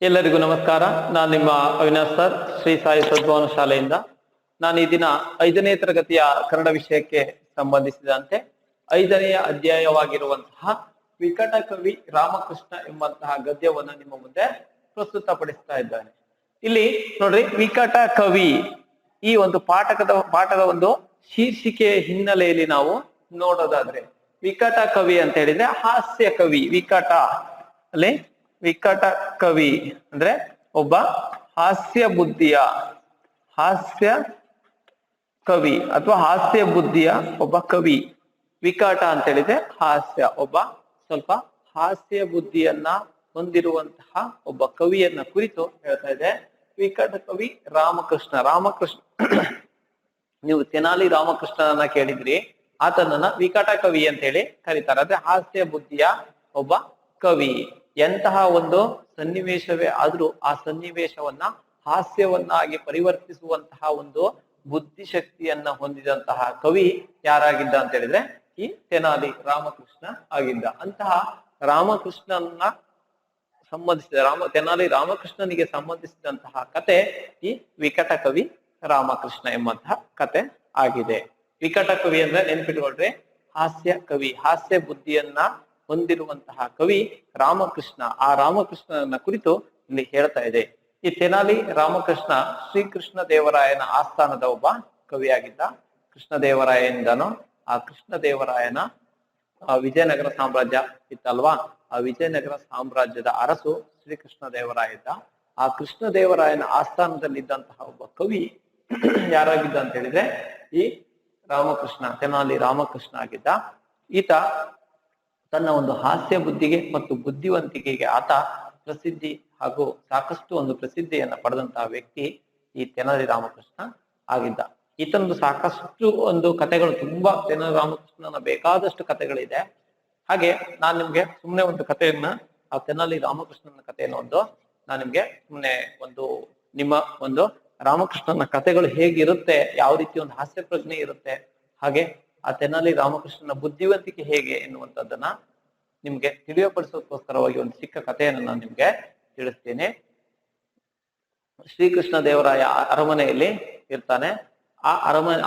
ಎಲ್ಲರಿಗೂ ನಮಸ್ಕಾರ. ನಾನು ನಿಮ್ಮ ಅವಿನಾಶ್ ಸರ್, ಶ್ರೀ ಸಾಯಿ ಸದ್ಭಾವನಾ ಶಾಲೆಯಿಂದ. ನಾನು ಈ ದಿನ 5ನೇ ತರಗತಿಯ ಕನ್ನಡ ವಿಷಯಕ್ಕೆ ಸಂಬಂಧಿಸಿದಂತೆ 5ನೆಯ ಅಧ್ಯಾಯವಾಗಿರುವಂತಹ ವಿಕಟ ಕವಿ ರಾಮಕೃಷ್ಣ ಎಂಬಂತಹ ಗದ್ಯವನ್ನ ನಿಮ್ಮ ಮುಂದೆ ಪ್ರಸ್ತುತಪಡಿಸ್ತಾ ಇದ್ದಾನೆ. ಇಲ್ಲಿ ನೋಡ್ರಿ, ವಿಕಟ ಕವಿ ಈ ಒಂದು ಪಾಠದ ಒಂದು ಶೀರ್ಷಿಕೆಯ ಹಿನ್ನೆಲೆಯಲ್ಲಿ ನಾವು ನೋಡೋದಾದ್ರೆ, ವಿಕಟ ಕವಿ ಅಂತ ಹೇಳಿದ್ರೆ ಹಾಸ್ಯ ಕವಿ. ವಿಕಟ ಅಲ್ಲಿ ವಿಕಟ ಕವಿ ಅಂದ್ರೆ ಒಬ್ಬ ಹಾಸ್ಯ ಕವಿ ಅಥವಾ ಹಾಸ್ಯ ಬುದ್ಧಿಯ ಒಬ್ಬ ಕವಿ. ವಿಕಟ ಅಂತ ಹೇಳಿದ್ರೆ ಹಾಸ್ಯ, ಒಬ್ಬ ಸ್ವಲ್ಪ ಹಾಸ್ಯ ಬುದ್ಧಿಯನ್ನ ಹೊಂದಿರುವಂತಹ ಒಬ್ಬ ಕವಿಯನ್ನ ಕುರಿತು ಹೇಳ್ತಾ ಇದೆ. ವಿಕಟ ಕವಿ ರಾಮಕೃಷ್ಣ ನೀವು ತೆನಾಲಿ ರಾಮಕೃಷ್ಣನನ್ನ ಕೇಳಿದ್ರಿ, ಆತನನ್ನ ವಿಕಟ ಕವಿ ಅಂತ ಹೇಳಿ ಕರೀತಾರೆ. ಅಂದ್ರೆ ಹಾಸ್ಯ ಬುದ್ಧಿಯ ಒಬ್ಬ ಕವಿ. ಎಂತಹ ಒಂದು ಸನ್ನಿವೇಶವೇ ಆದ್ರೂ ಆ ಸನ್ನಿವೇಶವನ್ನ ಹಾಸ್ಯವನ್ನಾಗಿ ಪರಿವರ್ತಿಸುವಂತಹ ಒಂದು ಬುದ್ಧಿಶಕ್ತಿಯನ್ನ ಹೊಂದಿದಂತಹ ಕವಿ ಯಾರಾಗಿದ್ದ ಅಂತ ಹೇಳಿದ್ರೆ ಈ ತೆನಾಲಿ ರಾಮಕೃಷ್ಣ ಆಗಿದ್ದ. ಅಂತಹ ರಾಮಕೃಷ್ಣನ ತೆನಾಲಿ ರಾಮಕೃಷ್ಣನಿಗೆ ಸಂಬಂಧಿಸಿದಂತಹ ಕತೆ ಈ ವಿಕಟ ಕವಿ ರಾಮಕೃಷ್ಣ ಎಂಬಂತಹ ಕತೆ ಆಗಿದೆ. ವಿಕಟ ಕವಿ ಅಂದ್ರೆ ನೆನ್ಪಿಟ್ಕೊಳ್ರಿ, ಹಾಸ್ಯ ಕವಿ, ಹಾಸ್ಯ ಬುದ್ಧಿಯನ್ನ ಹೊಂದಿರುವಂತಹ ಕವಿ ರಾಮಕೃಷ್ಣ. ಆ ರಾಮಕೃಷ್ಣನ ಕುರಿತು ಇಲ್ಲಿ ಹೇಳ್ತಾ ಇದೆ. ಈ ತೆನಾಲಿ ರಾಮಕೃಷ್ಣ ಶ್ರೀಕೃಷ್ಣ ದೇವರಾಯನ ಆಸ್ಥಾನದ ಒಬ್ಬ ಕವಿಯಾಗಿದ್ದ. ಕೃಷ್ಣದೇವರಾಯನಿಂದನೂ ಆ ಕೃಷ್ಣದೇವರಾಯನ ವಿಜಯನಗರ ಸಾಮ್ರಾಜ್ಯ ಇತ್ತಲ್ವಾ, ಆ ವಿಜಯನಗರ ಸಾಮ್ರಾಜ್ಯದ ಅರಸು ಶ್ರೀಕೃಷ್ಣ ದೇವರಾಯ ಇದ್ದ. ಆ ಕೃಷ್ಣದೇವರಾಯನ ಆಸ್ಥಾನದಲ್ಲಿದ್ದಂತಹ ಒಬ್ಬ ಕವಿ ಯಾರಾಗಿದ್ದ ಅಂತ ಹೇಳಿದ್ರೆ ಈ ರಾಮಕೃಷ್ಣ, ತೆನಾಲಿ ರಾಮಕೃಷ್ಣ ಆಗಿದ್ದ. ಈತ ತನ್ನ ಒಂದು ಹಾಸ್ಯ ಬುದ್ಧಿಗೆ ಮತ್ತು ಬುದ್ಧಿವಂತಿಕೆಗೆ ಆತ ಪ್ರಸಿದ್ಧಿ ಹಾಗೂ ಸಾಕಷ್ಟು ಒಂದು ಪ್ರಸಿದ್ಧಿಯನ್ನ ಪಡೆದಂತಹ ವ್ಯಕ್ತಿ ಈ ತೆನಾಲಿ ರಾಮಕೃಷ್ಣ ಆಗಿದ್ದ. ಈತನದು ಸಾಕಷ್ಟು ಒಂದು ಕಥೆಗಳು, ತುಂಬಾ ತೆನಾಲಿ ರಾಮಕೃಷ್ಣನ ಬೇಕಾದಷ್ಟು ಕಥೆಗಳಿದೆ. ಹಾಗೆ ನಾನ್ ನಿಮ್ಗೆ ಸುಮ್ನೆ ಒಂದು ಕಥೆಯನ್ನ, ಆ ತೆನಾಲಿ ರಾಮಕೃಷ್ಣನ ಕಥೆಯನ್ನು ನಾನ್ ನಿಮ್ಗೆ ಸುಮ್ನೆ ನಿಮ್ಮ ಒಂದು ರಾಮಕೃಷ್ಣನ ಕಥೆಗಳು ಹೇಗಿರುತ್ತೆ, ಯಾವ ರೀತಿ ಒಂದು ಹಾಸ್ಯ ಪ್ರಜ್ಞೆ ಇರುತ್ತೆ, ಹಾಗೆ ಆ ತೆನಾಲಿ ರಾಮಕೃಷ್ಣನ ಬುದ್ಧಿವಂತಿಕೆ ಹೇಗೆ ಎನ್ನುವಂಥದ್ದನ್ನ ನಿಮ್ಗೆ ತಿಳಿಯಪಡಿಸೋದಕ್ಕೋಸ್ಕರವಾಗಿ ಒಂದು ಚಿಕ್ಕ ಕಥೆಯನ್ನು ನಾನು ನಿಮ್ಗೆ ತಿಳಿಸ್ತೇನೆ. ಶ್ರೀಕೃಷ್ಣ ದೇವರಾಯ ಅರಮನೆಯಲ್ಲಿ ಇರ್ತಾನೆ.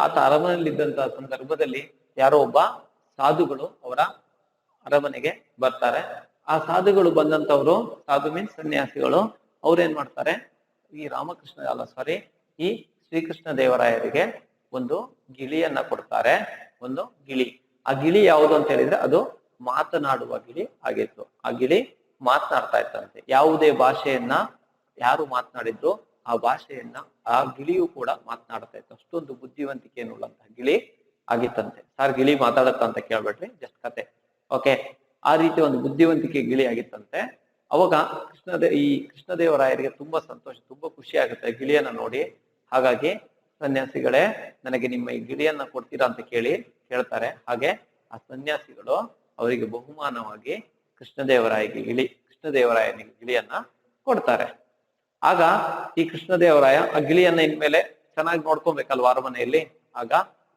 ಆತ ಅರಮನೆಯಲ್ಲಿ ಇದ್ದಂತಹ ಸಂದರ್ಭದಲ್ಲಿ ಯಾರೋ ಒಬ್ಬ ಸಾಧುಗಳು ಅವರ ಅರಮನೆಗೆ ಬರ್ತಾರೆ. ಆ ಸಾಧುಗಳು ಬಂದಂತವ್ರು, ಸಾಧು ಮೀನ್ಸ್ ಸನ್ಯಾಸಿಗಳು, ಅವ್ರೇನ್ ಮಾಡ್ತಾರೆ, ಈ ಶ್ರೀಕೃಷ್ಣ ದೇವರಾಯರಿಗೆ ಒಂದು ಗಿಳಿಯನ್ನ ಕೊಡ್ತಾರೆ. ಒಂದು ಗಿಳಿ. ಆ ಗಿಳಿ ಯಾವುದು ಅಂತ ಹೇಳಿದ್ರೆ ಅದು ಮಾತನಾಡುವ ಗಿಳಿ ಆಗಿತ್ತು. ಆ ಗಿಳಿ ಮಾತನಾಡ್ತಾ ಇತ್ತಂತೆ. ಯಾವುದೇ ಭಾಷೆಯನ್ನ ಯಾರು ಮಾತನಾಡಿದ್ರು ಆ ಭಾಷೆಯನ್ನ ಆ ಗಿಳಿಯು ಕೂಡ ಮಾತನಾಡ್ತಾ ಇತ್ತು. ಅಷ್ಟೊಂದು ಬುದ್ಧಿವಂತಿಕೆಯನ್ನುಳ್ಳಂತಹ ಗಿಳಿ ಆಗಿತ್ತಂತೆ. ಸರ್ ಗಿಳಿ ಮಾತಾಡತ್ತ ಅಂತ ಕೇಳ್ಬೇಡ್ರಿ, ಜಸ್ಟ್ ಕತೆ. ಓಕೆ, ಆ ರೀತಿ ಒಂದು ಬುದ್ಧಿವಂತಿಕೆ ಗಿಳಿ ಆಗಿತ್ತಂತೆ. ಅವಾಗ ಈ ಕೃಷ್ಣದೇವರಾಯರಿಗೆ ತುಂಬಾ ಸಂತೋಷ, ತುಂಬಾ ಖುಷಿ ಆಗುತ್ತೆ ಗಿಳಿಯನ್ನ ನೋಡಿ. ಹಾಗಾಗಿ ಸನ್ಯಾಸಿಗಳೇ, ನನಗೆ ನಿಮ್ಮ ಈ ಗಿಳಿಯನ್ನ ಕೊಡ್ತೀರಾ ಅಂತ ಕೇಳ್ತಾರೆ. ಹಾಗೆ ಆ ಸನ್ಯಾಸಿಗಳು ಅವರಿಗೆ ಬಹುಮಾನವಾಗಿ ಕೃಷ್ಣದೇವರಾಯನಿಗೆ ಗಿಳಿಯನ್ನ ಕೊಡ್ತಾರೆ. ಆಗ ಈ ಕೃಷ್ಣದೇವರಾಯ ಆ ಗಿಳಿಯನ್ನ ಇನ್ಮೇಲೆ ಚೆನ್ನಾಗಿ ನೋಡ್ಕೊಬೇಕಲ್ವ ಅರಮನೆಯಲ್ಲಿ. ಆಗ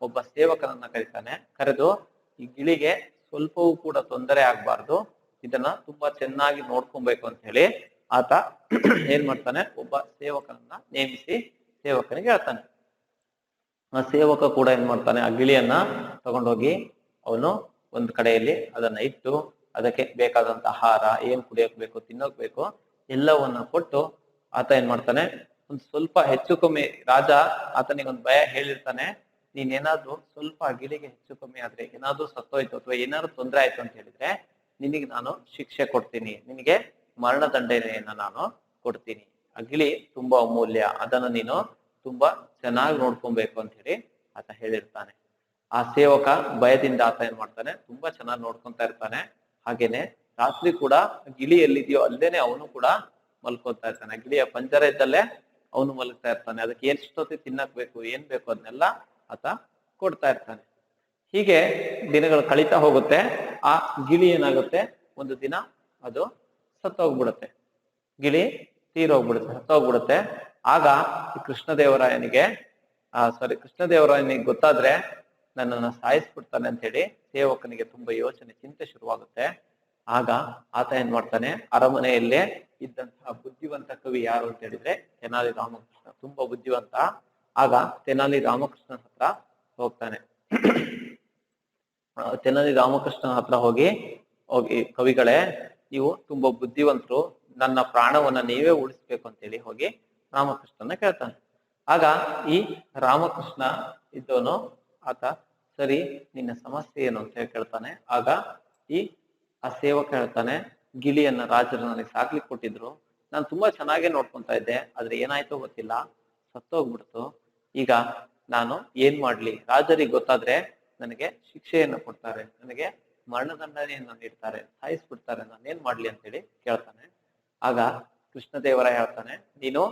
ಒಬ್ಬ ಸೇವಕನನ್ನ ಕರೀತಾನೆ. ಕರೆದು ಈ ಗಿಳಿಗೆ ಸ್ವಲ್ಪವೂ ಕೂಡ ತೊಂದರೆ ಆಗ್ಬಾರ್ದು, ಇದನ್ನ ತುಂಬಾ ಚೆನ್ನಾಗಿ ನೋಡ್ಕೊಬೇಕು ಅಂತ ಹೇಳಿ ಆತ ಏನ್ ಮಾಡ್ತಾನೆ, ಒಬ್ಬ ಸೇವಕನನ್ನ ನೇಮಿಸಿ ಸೇವಕನಿಗೆ ಹೇಳ್ತಾನೆ. ಆ ಸೇವಕ ಕೂಡ ಏನ್ ಮಾಡ್ತಾನೆ, ಆ ಗಿಳಿಯನ್ನ ತಗೊಂಡೋಗಿ ಅವನು ಒಂದು ಕಡೆಯಲ್ಲಿ ಅದನ್ನ ಇಟ್ಟು ಅದಕ್ಕೆ ಬೇಕಾದಂತ ಆಹಾರ, ಏನ್ ಕುಡಿಯೋಕ್ ಬೇಕು, ತಿನ್ನೋಕ್ ಬೇಕು, ಎಲ್ಲವನ್ನ ಕೊಟ್ಟು ಆತ ಏನ್ ಮಾಡ್ತಾನೆ, ಒಂದು ಸ್ವಲ್ಪ ಹೆಚ್ಚು ಕಮ್ಮಿ, ರಾಜ ಆತನಿಗೆ ಒಂದು ಭಯ ಹೇಳಿರ್ತಾನೆ, ನೀನೇನಾದ್ರೂ ಸ್ವಲ್ಪ ಗಿಳಿಗೆ ಹೆಚ್ಚು ಕಮ್ಮಿ ಆದ್ರೆ, ಏನಾದ್ರೂ ಸತ್ತೋಯ್ತು ಅಥವಾ ಏನಾದ್ರು ತೊಂದರೆ ಆಯ್ತು ಅಂತ ಹೇಳಿದ್ರೆ ನಿನಗೆ ನಾನು ಶಿಕ್ಷೆ ಕೊಡ್ತೀನಿ, ನಿನಗೆ ಮರಣದಂಡನೆಯನ್ನ ನಾನು ಕೊಡ್ತೀನಿ. ಆ ಗಿಳಿ ತುಂಬಾ ಅಮೂಲ್ಯ, ಅದನ್ನ ನೀನು ತುಂಬಾ ಚೆನ್ನಾಗಿ ನೋಡ್ಕೊಬೇಕು ಅಂತ ಹೇಳಿ ಆತ ಹೇಳಿರ್ತಾನೆ. ಆ ಸೇವಕ ಭಯದಿಂದ ಆತ ಏನ್ ಮಾಡ್ತಾನೆ, ತುಂಬಾ ಚೆನ್ನಾಗಿ ನೋಡ್ಕೊಂತಾ ಇರ್ತಾನೆ. ಹಾಗೇನೆ ರಾತ್ರಿ ಕೂಡ ಗಿಳಿ ಎಲ್ಲಿದೆಯೋ ಅಲ್ಲೇನೆ ಅವನು ಕೂಡ ಮಲ್ಕೊತಾ ಇರ್ತಾನೆ. ಗಿಳಿಯ ಪಂಜರ ಇದ್ದಲ್ಲೇ ಅವನು ಮಲಗ್ತಾ ಇರ್ತಾನೆ. ಅದಕ್ಕೆ ಎಷ್ಟೊತ್ತಿ ತಿನ್ನಕ್ ಬೇಕು, ಏನ್ ಬೇಕು ಅದನ್ನೆಲ್ಲ ಆತ ಕೊಡ್ತಾ ಇರ್ತಾನೆ. ಹೀಗೆ ದಿನಗಳು ಕಳೀತಾ ಹೋಗುತ್ತೆ. ಆ ಗಿಳಿ ಏನಾಗುತ್ತೆ, ಒಂದು ದಿನ ಅದು ಸತ್ತೋಗ್ಬಿಡುತ್ತೆ. ಗಿಳಿ ಸತ್ತೋಗ್ಬಿಡುತ್ತೆ. ಆಗ ಈ ಕೃಷ್ಣದೇವರಾಯನಿಗೆ ಗೊತ್ತಾದ್ರೆ ನನ್ನನ್ನು ಸಾಯಿಸ್ಬಿಡ್ತಾನೆ ಅಂತ ಹೇಳಿ ಸೇವಕನಿಗೆ ತುಂಬಾ ಚಿಂತೆ ಶುರುವಾಗುತ್ತೆ. ಆಗ ಆತ ಏನ್ ಮಾಡ್ತಾನೆ, ಅರಮನೆಯಲ್ಲೇ ಇದ್ದಂತಹ ಬುದ್ಧಿವಂತ ಕವಿ ಯಾರು ಅಂತ ಹೇಳಿದ್ರೆ ತೆನಾಲಿ ರಾಮಕೃಷ್ಣ, ತುಂಬಾ ಬುದ್ಧಿವಂತ. ಆಗ ತೆನಾಲಿ ರಾಮಕೃಷ್ಣನ್ ಹತ್ರ ಹೋಗ್ತಾನೆ. ತೆನಾಲಿ ರಾಮಕೃಷ್ಣನ್ ಹತ್ರ ಹೋಗಿ ಕವಿಗಳೇ, ನೀವು ತುಂಬಾ ಬುದ್ಧಿವಂತರು, ನನ್ನ ಪ್ರಾಣವನ್ನ ನೀವೇ ಉಳಿಸ್ಬೇಕು ಅಂತೇಳಿ ಹೋಗಿ ರಾಮಕೃಷ್ಣನ ಕೇಳ್ತಾನೆ. ಆಗ ಈ ರಾಮಕೃಷ್ಣ ಇದ್ದವನು ಆತ, ಸರಿ ನಿನ್ನ ಸಮಸ್ಯೆ ಏನು ಅಂತ ಹೇಳಿ ಕೇಳ್ತಾನೆ. ಆಗ ಆ ಸೇವಕ ಹೇಳ್ತಾನೆ, ಗಿಳಿಯನ್ನ ರಾಜರು ನನಗೆ ಸಾಕ್ಲಿಕ್ಕೆ ಕೊಟ್ಟಿದ್ರು, ನಾನು ತುಂಬಾ ಚೆನ್ನಾಗೇ ನೋಡ್ಕೊಂತಾ ಇದ್ದೆ, ಆದ್ರೆ ಏನಾಯ್ತೋ ಗೊತ್ತಿಲ್ಲ, ಸತ್ತೋಗ್ಬಿಡ್ತು. ಈಗ ನಾನು ಏನ್ ಮಾಡ್ಲಿ? ರಾಜರಿಗೆ ಗೊತ್ತಾದ್ರೆ ನನಗೆ ಶಿಕ್ಷೆಯನ್ನು ಕೊಡ್ತಾರೆ, ನನಗೆ ಮರಣದಂಡನೆಯನ್ನು ನೀಡ್ತಾರೆ, ಸಾಯಿಸ್ಬಿಡ್ತಾರೆ, ನಾನು ಏನ್ ಮಾಡ್ಲಿ ಅಂತೇಳಿ ಕೇಳ್ತಾನೆ. ಆಗ ಕೃಷ್ಣದೇವರಾಯ ಹೇಳ್ತಾನೆ, ನೀನು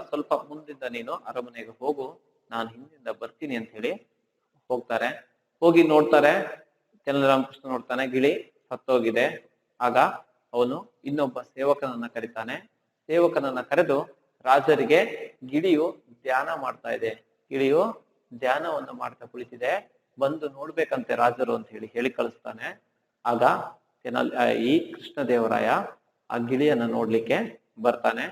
ಸ್ವಲ್ಪ ಮುಂದಿಂದ ನೀನು ಅರಮನೆಗೆ ಹೋಗು, ನಾನು ಹಿಂದಿಂದ ಬರ್ತೀನಿ ಅಂತ ಹೇಳಿ ಹೋಗ್ತಾರೆ. ಹೋಗಿ ನೋಡ್ತಾರೆ, ತೆನಾಲಿರಾಮಕೃಷ್ಣ ನೋಡ್ತಾನೆ, ಗಿಳಿ ಸತ್ತೋಗಿದೆ. ಆಗ ಅವನು ಇನ್ನೊಬ್ಬ ಸೇವಕನನ್ನ ಕರೀತಾನೆ. ಸೇವಕನನ್ನ ಕರೆದು ರಾಜರಿಗೆ ಗಿಳಿಯು ಧ್ಯಾನ ಮಾಡ್ತಾ ಇದೆ, ಗಿಳಿಯು ಧ್ಯಾನವನ್ನು ಮಾಡ್ತಾ ಕುಳಿತಿದೆ, ಬಂದು ನೋಡ್ಬೇಕಂತೆ ರಾಜರು ಅಂತ ಹೇಳಿ ಕಳಿಸ್ತಾನೆ. ಆಗ ಈ ಕೃಷ್ಣದೇವರಾಯ ಆ ಗಿಳಿಯನ್ನ ನೋಡ್ಲಿಕ್ಕೆ ಬರ್ತಾನೆ.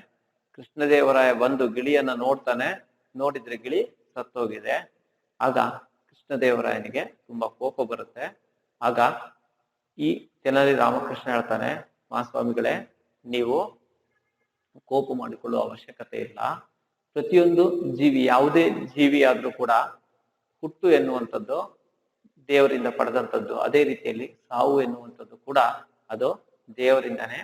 ಕೃಷ್ಣದೇವರಾಯ ಬಂದು ಗಿಳಿಯನ್ನ ನೋಡ್ತಾನೆ. ನೋಡಿದ್ರೆ ಗಿಳಿ ಸತ್ತೋಗಿದೆ. ಆಗ ಕೃಷ್ಣದೇವರಾಯನಿಗೆ ತುಂಬಾ ಕೋಪ ಬರುತ್ತೆ. ಆಗ ಈ ತೆನಾಲಿ ರಾಮಕೃಷ್ಣ ಹೇಳ್ತಾನೆ, ಮಹಾಸ್ವಾಮಿಗಳೇ, ನೀವು ಕೋಪ ಮಾಡಿಕೊಳ್ಳುವ ಅವಶ್ಯಕತೆ ಇಲ್ಲ. ಪ್ರತಿಯೊಂದು ಜೀವಿ, ಯಾವುದೇ ಜೀವಿ ಆದ್ರೂ ಕೂಡ ಹುಟ್ಟು ಎನ್ನುವಂಥದ್ದು ದೇವರಿಂದ ಪಡೆದಂಥದ್ದು. ಅದೇ ರೀತಿಯಲ್ಲಿ ಸಾವು ಎನ್ನುವಂಥದ್ದು ಕೂಡ ಅದು ದೇವರಿಂದಾನೇ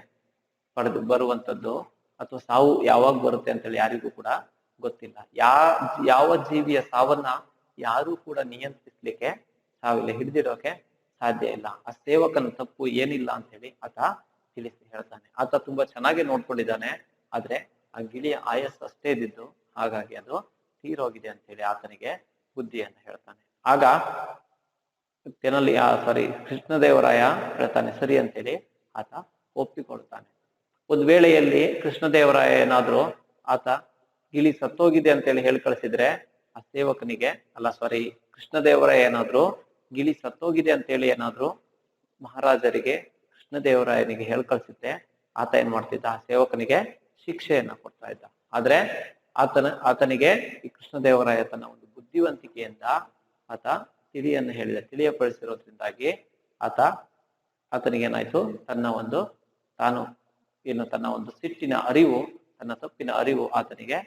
ಬರುವಂಥದ್ದು. ಅಥವಾ ಸಾವು ಯಾವಾಗ ಬರುತ್ತೆ ಅಂತೇಳಿ ಯಾರಿಗೂ ಕೂಡ ಗೊತ್ತಿಲ್ಲ. ಯಾವ ಜೀವಿಯ ಸಾವನ್ನ ಯಾರೂ ಕೂಡ ನಿಯಂತ್ರಿಸ್ಲಿಕ್ಕೆ ಸಾವಿಲ್ಲ, ಹಿಡಿದಿಡೋಕೆ ಸಾಧ್ಯ ಇಲ್ಲ. ಆ ಸೇವಕನ ತಪ್ಪು ಏನಿಲ್ಲ ಅಂತ ಹೇಳಿ ಆತ ತಿಳಿಸಿ ಹೇಳ್ತಾನೆ. ಆತ ತುಂಬಾ ಚೆನ್ನಾಗಿ ನೋಡ್ಕೊಂಡಿದ್ದಾನೆ, ಆದ್ರೆ ಆ ಗಿಳಿಯ ಆಯಸ್ಸು ಅಷ್ಟೇ ಇದ್ದಿದ್ದು, ಹಾಗಾಗಿ ಅದು ತೀರೋಗಿದೆ ಅಂತ ಹೇಳಿ ಆತನಿಗೆ ಬುದ್ಧಿಯನ್ನು ಹೇಳ್ತಾನೆ. ಆಗ ಕೃಷ್ಣದೇವರಾಯ ಹೇಳ್ತಾನೆ, ಸರಿ ಅಂತೇಳಿ ಆತ ಒಪ್ಪಿಕೊಳ್ತಾನೆ. ಒಂದ್ ವೇಳೆಯಲ್ಲಿ ಕೃಷ್ಣದೇವರಾಯ ಏನಾದ್ರು ಆತ ಗಿಳಿ ಸತ್ತೋಗಿದೆ ಅಂತೇಳಿ ಹೇಳಿ ಕಳಿಸಿದ್ರೆ ಆ ಸೇವಕನಿಗೆ ಕೃಷ್ಣದೇವರಾಯ ಏನಾದ್ರು ಗಿಳಿ ಸತ್ತೋಗಿದೆ ಅಂತೇಳಿ ಏನಾದ್ರು ಮಹಾರಾಜರಿಗೆ ಕೃಷ್ಣದೇವರಾಯನಿಗೆ ಹೇಳಿ ಕಳ್ಸಿದ್ದೆ, ಆತ ಏನ್ ಮಾಡ್ತಿದ್ದ, ಆ ಸೇವಕನಿಗೆ ಶಿಕ್ಷೆಯನ್ನ ಕೊಡ್ತಾ ಇದ್ದ. ಆದ್ರೆ ಆತನಿಗೆ ಈ ಕೃಷ್ಣದೇವರಾಯ ತನ್ನ ಒಂದು ಬುದ್ಧಿವಂತಿಕೆಯಿಂದ ಆತ ತಿಳಿಯಪಡಿಸಿರೋದ್ರಿಂದಾಗಿ ಆತನಿಗೇನಾಯ್ತು, ತನ್ನ ಒಂದು ಸಿಟ್ಟಿನ ಅರಿವು, ತನ್ನ ತಪ್ಪಿನ ಅರಿವು ಆತನಿಗೆ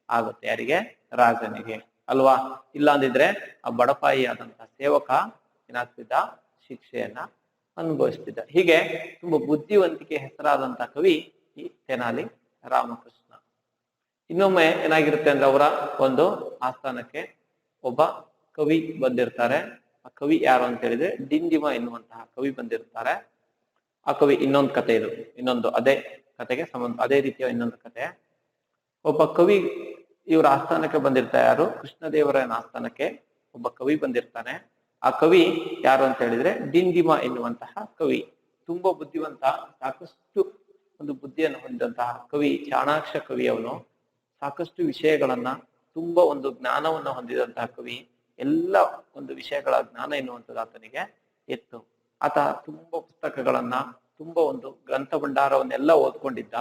ಆಗುತ್ತೆ. ಯಾರಿಗೆ? ರಾಜನಿಗೆ ಅಲ್ವಾ? ಇಲ್ಲ ಅಂದಿದ್ರೆ ಆ ಬಡಪಾಯಿ ಆದಂತಹ ಸೇವಕ ಏನಾಗ್ತಿದ್ದ, ಶಿಕ್ಷೆಯನ್ನ ಅನುಭವಿಸ್ತಿದ್ದ. ಹೀಗೆ ತುಂಬಾ ಬುದ್ಧಿವಂತಿಕೆ ಹೆಸರಾದಂತಹ ಕವಿ ಈ ತೆನಾಲಿ ರಾಮಕೃಷ್ಣ. ಇನ್ನೊಮ್ಮೆ ಏನಾಗಿರುತ್ತೆ ಅಂದ್ರೆ, ಅವರ ಒಂದು ಆಸ್ಥಾನಕ್ಕೆ ಒಬ್ಬ ಕವಿ ಬಂದಿರ್ತಾರೆ. ಆ ಕವಿ ಯಾರು ಅಂತ ಹೇಳಿದ್ರೆ ದಿಂಡಿಮ ಎನ್ನುವಂತಹ ಕವಿ ಬಂದಿರ್ತಾರೆ. ಆ ಕವಿ ಇನ್ನೊಂದು ಕತೆ, ಅದೇ ಕತೆಗೆ ಅದೇ ರೀತಿಯ ಇನ್ನೊಂದು ಕತೆ. ಒಬ್ಬ ಕವಿ ಇವರ ಆಸ್ಥಾನಕ್ಕೆ ಬಂದಿರ್ತಾರೆ. ಯಾರು? ಕೃಷ್ಣದೇವರಾಯನ ಆಸ್ಥಾನಕ್ಕೆ ಒಬ್ಬ ಕವಿ ಬಂದಿರ್ತಾನೆ. ಆ ಕವಿ ಯಾರು ಅಂತ ಹೇಳಿದ್ರೆ ದಿಂಡಿಮ ಎನ್ನುವಂತಹ ಕವಿ. ತುಂಬಾ ಬುದ್ಧಿವಂತ, ಸಾಕಷ್ಟು ಒಂದು ಬುದ್ಧಿಯನ್ನು ಹೊಂದಿದಂತಹ ಕವಿ, ಚಾಣಾಕ್ಷ ಕವಿ ಅವನು. ಸಾಕಷ್ಟು ವಿಷಯಗಳನ್ನ, ತುಂಬಾ ಒಂದು ಜ್ಞಾನವನ್ನ ಹೊಂದಿದಂತಹ ಕವಿ. ಎಲ್ಲ ಒಂದು ವಿಷಯಗಳ ಜ್ಞಾನ ಎನ್ನುವಂಥದ್ದು ಆತನಿಗೆ ಇತ್ತು. ಆತ ತುಂಬಾ ಪುಸ್ತಕಗಳನ್ನ, ತುಂಬಾ ಒಂದು ಗ್ರಂಥ ಭಂಡಾರವನ್ನೆಲ್ಲ ಓದ್ಕೊಂಡಿದ್ದ.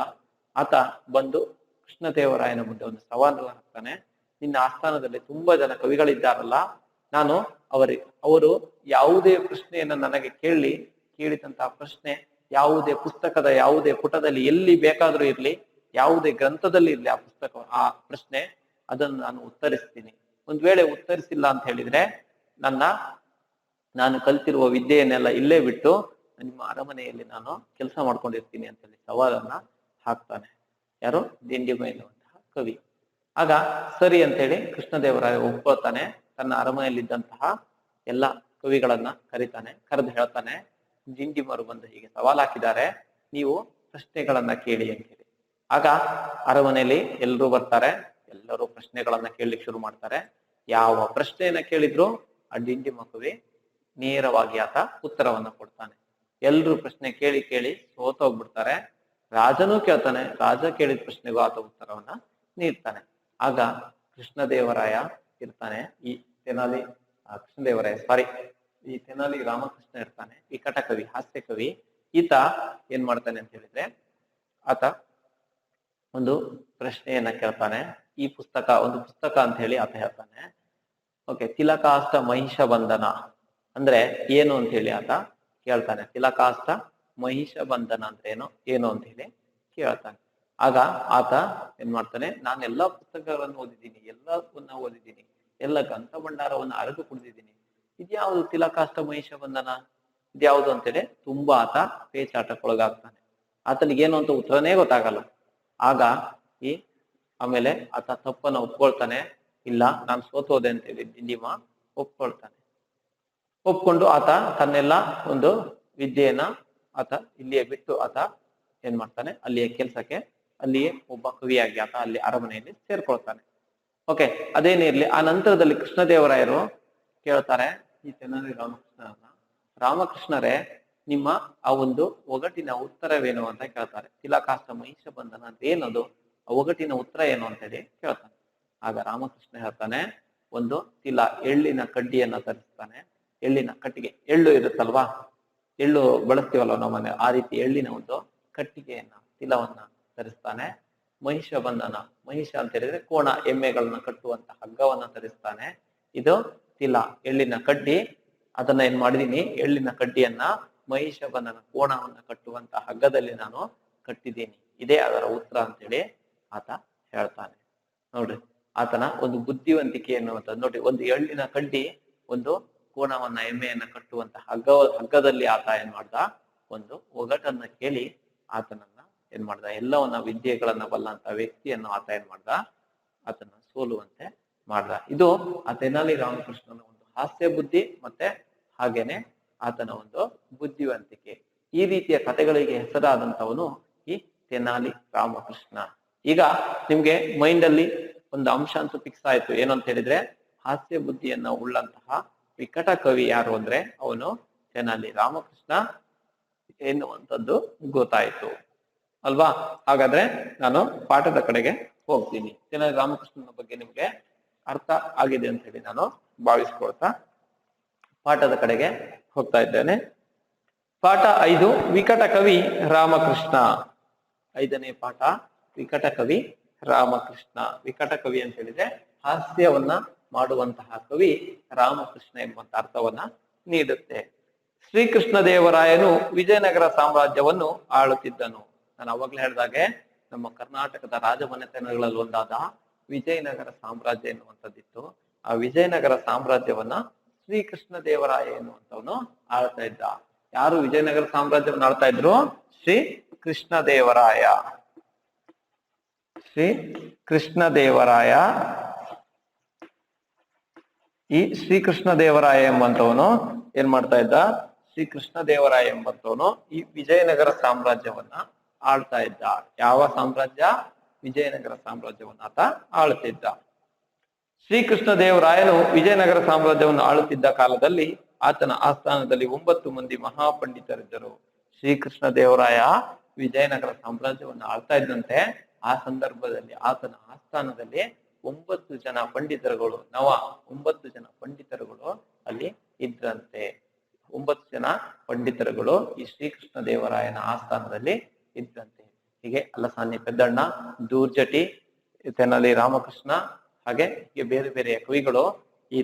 ಆತ ಬಂದು ಕೃಷ್ಣದೇವರಾಯನ ಮುಂದೆ ಒಂದು ಸವಾಲು ಹಾಕ್ತಾನೆ, ನಿನ್ನ ಆಸ್ಥಾನದಲ್ಲಿ ತುಂಬಾ ಜನ ಕವಿಗಳಿದ್ದಾರಲ್ಲ, ನಾನು ಅವರು ಯಾವುದೇ ಪ್ರಶ್ನೆಯನ್ನ ನನಗೆ ಕೇಳಿದಂತಹ ಪ್ರಶ್ನೆ ಯಾವುದೇ ಪುಸ್ತಕದ ಯಾವುದೇ ಪುಟದಲ್ಲಿ ಎಲ್ಲಿ ಬೇಕಾದ್ರೂ ಇರ್ಲಿ, ಯಾವುದೇ ಗ್ರಂಥದಲ್ಲಿ ಇರ್ಲಿ, ಆ ಪ್ರಶ್ನೆ ಅದನ್ನು ನಾನು ಉತ್ತರಿಸ್ತೀನಿ. ಒಂದ್ ವೇಳೆ ಉತ್ತರಿಸಿಲ್ಲ ಅಂತ ಹೇಳಿದ್ರೆ ನಾನು ಕಲ್ತಿರುವ ವಿದ್ಯೆಯನ್ನೆಲ್ಲ ಇಲ್ಲೇ ಬಿಟ್ಟು ನಿಮ್ಮ ಅರಮನೆಯಲ್ಲಿ ನಾನು ಕೆಲಸ ಮಾಡ್ಕೊಂಡಿರ್ತೀನಿ ಅಂತ ಹೇಳಿ ಸವಾಲನ್ನ ಹಾಕ್ತಾನೆ. ಯಾರು? ದಿಂಡಿಮ ಎನ್ನುವಂತಹ ಕವಿ. ಆಗ ಸರಿ ಅಂತೇಳಿ ಕೃಷ್ಣದೇವರಾಯ ಒಪ್ಕೊಳ್ತಾನೆ. ತನ್ನ ಅರಮನೆಯಲ್ಲಿದ್ದಂತಹ ಎಲ್ಲ ಕವಿಗಳನ್ನ ಕರೆದು ಹೇಳ್ತಾನೆ, ದಿಂಡಿಮರು ಬಂದು ಹೀಗೆ ಸವಾಲ್ ಹಾಕಿದ್ದಾರೆ, ನೀವು ಪ್ರಶ್ನೆಗಳನ್ನ ಕೇಳಿ ಅಂತ ಹೇಳಿ. ಆಗ ಅರಮನೆಯಲ್ಲಿ ಎಲ್ಲರೂ ಬರ್ತಾರೆ. ಎಲ್ಲರೂ ಪ್ರಶ್ನೆಗಳನ್ನ ಕೇಳಲಿಕ್ಕೆ ಶುರು ಮಾಡ್ತಾರೆ. ಯಾವ ಪ್ರಶ್ನೆಯನ್ನ ಕೇಳಿದ್ರು ಆ ದಿಂಡಿಮ ಕವಿ ನೇರವಾಗಿ ಆತ ಉತ್ತರವನ್ನ ಕೊಡ್ತಾನೆ. ಎಲ್ರು ಪ್ರಶ್ನೆ ಕೇಳಿ ಸೋತೋಗ್ಬಿಡ್ತಾರೆ. ರಾಜನೂ ಕೇಳ್ತಾನೆ. ರಾಜ ಕೇಳಿದ ಪ್ರಶ್ನೆಗೂ ಆತ ಉತ್ತರವನ್ನ ನೀಡ್ತಾನೆ. ಆಗ ಕೃಷ್ಣದೇವರಾಯ ಇರ್ತಾನೆ, ಈ ತೆನಾಲಿ ರಾಮಕೃಷ್ಣ ಇರ್ತಾನೆ, ವಿಕಟ ಕವಿ, ಹಾಸ್ಯ ಕವಿ. ಈತ ಏನ್ ಮಾಡ್ತಾನೆ ಅಂತ ಹೇಳಿದ್ರೆ, ಆತ ಒಂದು ಪ್ರಶ್ನೆಯನ್ನ ಕೇಳ್ತಾನೆ. ಈ ಪುಸ್ತಕ ಒಂದು ಪುಸ್ತಕ ಅಂತ ಹೇಳಿ ಆತ ಹೇಳ್ತಾನೆ. ಓಕೆ, ತಿಲಕಾಸ್ತ ಮಹಿಷ ಬಂಧನ ಅಂದ್ರೆ ಏನು ಅಂತ ಹೇಳಿ ಆತ ಕೇಳ್ತಾನೆ. ತಿಲಕಾಸ್ತ ಮಹಿಷ ಬಂಧನ ಅಂದ್ರೆ ಏನು ಅಂತ ಹೇಳಿ ಕೇಳ್ತಾನೆ. ಆಗ ಆತ ಏನ್ ಮಾಡ್ತಾನೆ, ನಾನು ಎಲ್ಲಾ ಪುಸ್ತಕಗಳನ್ನು ಓದಿದ್ದೀನಿ, ಎಲ್ಲವನ್ನ ಓದಿದ್ದೀನಿ, ಎಲ್ಲ ಗ್ರಂಥ ಭಂಡಾರವನ್ನ ಅರೆದು ಕುಡಿದಿದ್ದೀನಿ, ಇದ್ಯಾವುದು ತಿಲಕಾಸ್ತ ಮಹಿಷ ಬಂಧನ, ಇದ್ಯಾವುದು ಅಂತೇಳಿ ತುಂಬಾ ಆತ ಪೇಚಾಟಕ್ಕೊಳಗಾಗ್ತಾನೆ. ಆತನಿಗೆ ಏನು ಅಂತ ಉತ್ತರನೇ ಗೊತ್ತಾಗಲ್ಲ. ಆಗ ಆಮೇಲೆ ಆತ ತಪ್ಪನ್ನ ಒಪ್ಕೊಳ್ತಾನೆ. ಇಲ್ಲ, ನಾನು ಸೋತೋದೆ ಅಂತೇಳಿ ಡಿಂಡಿಮ ಒಪ್ಕೊಳ್ತಾನೆ. ಒಪ್ಕೊಂಡು ಆತ ತನ್ನೆಲ್ಲ ಒಂದು ವಿದ್ಯೆಯನ್ನ ಆತ ಇಲ್ಲಿಯೇ ಬಿಟ್ಟು ಆತ ಏನ್ ಮಾಡ್ತಾನೆ, ಅಲ್ಲಿಯ ಕೆಲ್ಸಕ್ಕೆ ಅಲ್ಲಿಯೇ ಒಬ್ಬ ಕವಿಯಾಗಿ ಆತ ಅಲ್ಲಿ ಅರಮನೆಯಲ್ಲಿ ಸೇರ್ಕೊಳ್ತಾನೆ. ಓಕೆ, ಅದೇನೇ ಇರ್ಲಿ, ಆ ನಂತರದಲ್ಲಿ ಕೃಷ್ಣದೇವರಾಯರು ಕೇಳ್ತಾರೆ ಈ ತೆನಾಲಿ ರಾಮಕೃಷ್ಣರೇ, ನಿಮ್ಮ ಆ ಒಂದು ಒಗಟಿನ ಉತ್ತರವೇನು ಅಂತ ಕೇಳ್ತಾರೆ. ತಿಲಕಾಸ್ತ ಮಹಿಷ ಬಂಧನ ಅಂತ ಏನದು, ಆ ಒಗಟಿನ ಉತ್ತರ ಏನು ಅಂತೇಳಿ ಕೇಳ್ತಾನೆ. ಆಗ ರಾಮಕೃಷ್ಣ ಹೇಳ್ತಾನೆ, ಒಂದು ತಿಲ ಎಳ್ಳಿನ ಕಡ್ಡಿಯನ್ನ ತರಿಸ್ತಾನೆ. ಎಳ್ಳಿನ ಕಟ್ಟಿಗೆ, ಎಳ್ಳು ಇರುತ್ತಲ್ವಾ, ಎಳ್ಳು ಬಳಸ್ತೀವಲ್ವ ನಮ್ಮನೆ, ಆ ರೀತಿ ಎಳ್ಳಿನ ಒಂದು ಕಟ್ಟಿಗೆಯನ್ನ ತಿಲವನ್ನ ತರಿಸ್ತಾನೆ. ಮಹಿಷ ಬಂಧನ, ಮಹಿಷ ಅಂತ ಹೇಳಿದ್ರೆ ಕೋಣ, ಎಮ್ಮೆಗಳನ್ನ ಕಟ್ಟುವಂತ ಹಗ್ಗವನ್ನ ತರಿಸ್ತಾನೆ. ಇದು ತಿಲ, ಎಳ್ಳಿನ ಕಡ್ಡಿ. ಅದನ್ನ ಏನ್ ಮಾಡಿದೀನಿ, ಎಳ್ಳಿನ ಕಡ್ಡಿಯನ್ನ ಮಹಿಷ ಬಂಧನ, ಕೋಣವನ್ನ ಕಟ್ಟುವಂತ ಹಗ್ಗದಲ್ಲಿ ನಾನು ಕಟ್ಟಿದ್ದೀನಿ, ಇದೇ ಅದರ ಉತ್ತರ ಅಂತೇಳಿ ಆತ ಹೇಳ್ತಾನೆ. ನೋಡ್ರಿ, ಆತನ ಒಂದು ಬುದ್ಧಿವಂತಿಕೆ ಎನ್ನುವಂಥದ್ದು ನೋಡ್ರಿ. ಒಂದು ಎಳ್ಳಿನ ಕಡ್ಡಿ, ಒಂದು ಕೋಣವನ್ನ, ಎಮ್ಮೆಯನ್ನ ಕಟ್ಟುವಂತ ಹಗ್ಗದಲ್ಲಿ ಆತ ಏನ್ ಮಾಡ್ದ, ಒಂದು ಒಗಟನ್ನ ಕೇಳಿ ಆತನನ್ನ ಏನ್ ಮಾಡ್ದ, ಎಲ್ಲವನ್ನ ವಿದ್ಯೆಗಳನ್ನ ಬಲ್ಲಂತ ವ್ಯಕ್ತಿಯನ್ನು ಆತ ಏನ್ ಮಾಡ್ದ, ಆತನ ಸೋಲುವಂತೆ ಮಾಡ್ದ. ಇದು ಆ ತೆನಾಲಿ ರಾಮಕೃಷ್ಣನ ಒಂದು ಹಾಸ್ಯ ಬುದ್ಧಿ, ಮತ್ತೆ ಹಾಗೇನೆ ಆತನ ಒಂದು ಬುದ್ಧಿವಂತಿಕೆ. ಈ ರೀತಿಯ ಕಥೆಗಳಿಗೆ ಹೆಸರಾದಂತವನು ಈ ತೆನಾಲಿ ರಾಮಕೃಷ್ಣ. ಈಗ ನಿಮ್ಗೆ ಮೈಂಡ್ ಅಲ್ಲಿ ಒಂದು ಅಂಶ ಅಂತೂ ಫಿಕ್ಸ್ ಆಯ್ತು, ಏನು ಅಂತ ಹೇಳಿದ್ರೆ ಹಾಸ್ಯ ಬುದ್ಧಿಯನ್ನ ಉಳ್ಳಂತಹ ವಿಕಟ ಕವಿ ಯಾರು ಅಂದ್ರೆ ಅವನು ತೆನಾಲಿ ರಾಮಕೃಷ್ಣ ಎನ್ನುವಂಥದ್ದು ಗೊತ್ತಾಯ್ತು ಅಲ್ವಾ? ಹಾಗಾದ್ರೆ ನಾನು ಪಾಠದ ಕಡೆಗೆ ಹೋಗ್ತೀನಿ. ತೆನಾಲಿ ರಾಮಕೃಷ್ಣನ ಬಗ್ಗೆ ನಿಮ್ಗೆ ಅರ್ಥ ಆಗಿದೆ ಅಂತ ಹೇಳಿ ನಾನು ಭಾವಿಸ್ಕೊಳ್ತಾ ಪಾಠದ ಕಡೆಗೆ ಹೋಗ್ತಾ ಇದ್ದೇನೆ. ಪಾಠ 5, ವಿಕಟ ಕವಿ ರಾಮಕೃಷ್ಣ. 5ನೇ ಪಾಠ, ವಿಕಟ ಕವಿ ರಾಮಕೃಷ್ಣ. ವಿಕಟ ಕವಿ ಅಂತ ಹೇಳಿದ್ರೆ ಹಾಸ್ಯವನ್ನ ಮಾಡುವಂತಹ ಕವಿ ರಾಮಕೃಷ್ಣ ಎಂಬಂತ ಅರ್ಥವನ್ನ ನೀಡುತ್ತೆ. ಶ್ರೀಕೃಷ್ಣ ದೇವರಾಯನು ವಿಜಯನಗರ ಸಾಮ್ರಾಜ್ಯವನ್ನು ಆಳುತ್ತಿದ್ದನು. ನಾನು ಅವಾಗ್ಲೇ ಹೇಳಿದಾಗೆ ನಮ್ಮ ಕರ್ನಾಟಕದ ರಾಜಮನೆತನಗಳಲ್ಲಿ ಒಂದಾದ ವಿಜಯನಗರ ಸಾಮ್ರಾಜ್ಯ ಎನ್ನುವಂಥದ್ದಿತ್ತು. ಆ ವಿಜಯನಗರ ಸಾಮ್ರಾಜ್ಯವನ್ನ ಶ್ರೀಕೃಷ್ಣ ದೇವರಾಯ ಎನ್ನುವಂಥವನು ಆಳ್ತಾ ಇದ್ದ. ಯಾರು ವಿಜಯನಗರ ಸಾಮ್ರಾಜ್ಯವನ್ನು ಆಳ್ತಾ ಇದ್ರು? ಶ್ರೀ ಕೃಷ್ಣ ದೇವರಾಯ. ಶ್ರೀ ಕೃಷ್ಣ ದೇವರಾಯ. ಈ ಶ್ರೀಕೃಷ್ಣ ದೇವರಾಯ ಎಂಬಂತವನು ಏನ್ ಮಾಡ್ತಾ ಇದ್ದ? ಶ್ರೀಕೃಷ್ಣ ದೇವರಾಯ ಎಂಬಂತವನು ಈ ವಿಜಯನಗರ ಸಾಮ್ರಾಜ್ಯವನ್ನ ಆಳ್ತಾ ಇದ್ದ. ಯಾವ ಸಾಮ್ರಾಜ್ಯ? ವಿಜಯನಗರ ಸಾಮ್ರಾಜ್ಯವನ್ನ ಆತ ಆಳ್ತಿದ್ದ. ಶ್ರೀಕೃಷ್ಣ ದೇವರಾಯನು ವಿಜಯನಗರ ಸಾಮ್ರಾಜ್ಯವನ್ನು ಆಳುತ್ತಿದ್ದ ಕಾಲದಲ್ಲಿ ಆತನ ಆಸ್ಥಾನದಲ್ಲಿ 9 ಮಂದಿ ಮಹಾಪಂಡಿತರಿದ್ದರು. ಶ್ರೀಕೃಷ್ಣ ದೇವರಾಯ ವಿಜಯನಗರ ಸಾಮ್ರಾಜ್ಯವನ್ನು ಆಳ್ತಾ ಇದ್ದಂತೆ ಆ ಸಂದರ್ಭದಲ್ಲಿ ಆತನ ಆಸ್ಥಾನದಲ್ಲಿ 9 ಜನ ಪಂಡಿತರುಗಳು, 9 ಜನ ಪಂಡಿತರುಗಳು ಅಲ್ಲಿ ಇದ್ರಂತೆ. 9 ಜನ ಪಂಡಿತರುಗಳು ಈ ಶ್ರೀಕೃಷ್ಣ ದೇವರಾಯನ ಆಸ್ಥಾನದಲ್ಲಿ ಇದ್ರಂತೆ. ಹೀಗೆ ಅಲ್ಲಸಾನಿ ಪೆದ್ದಣ್ಣ, ದೂರ್ಜಟಿ, ತೆನಾಲಿ ರಾಮಕೃಷ್ಣ, ಹಾಗೆ ಹೀಗೆ ಬೇರೆ ಬೇರೆ ಕವಿಗಳು ಈ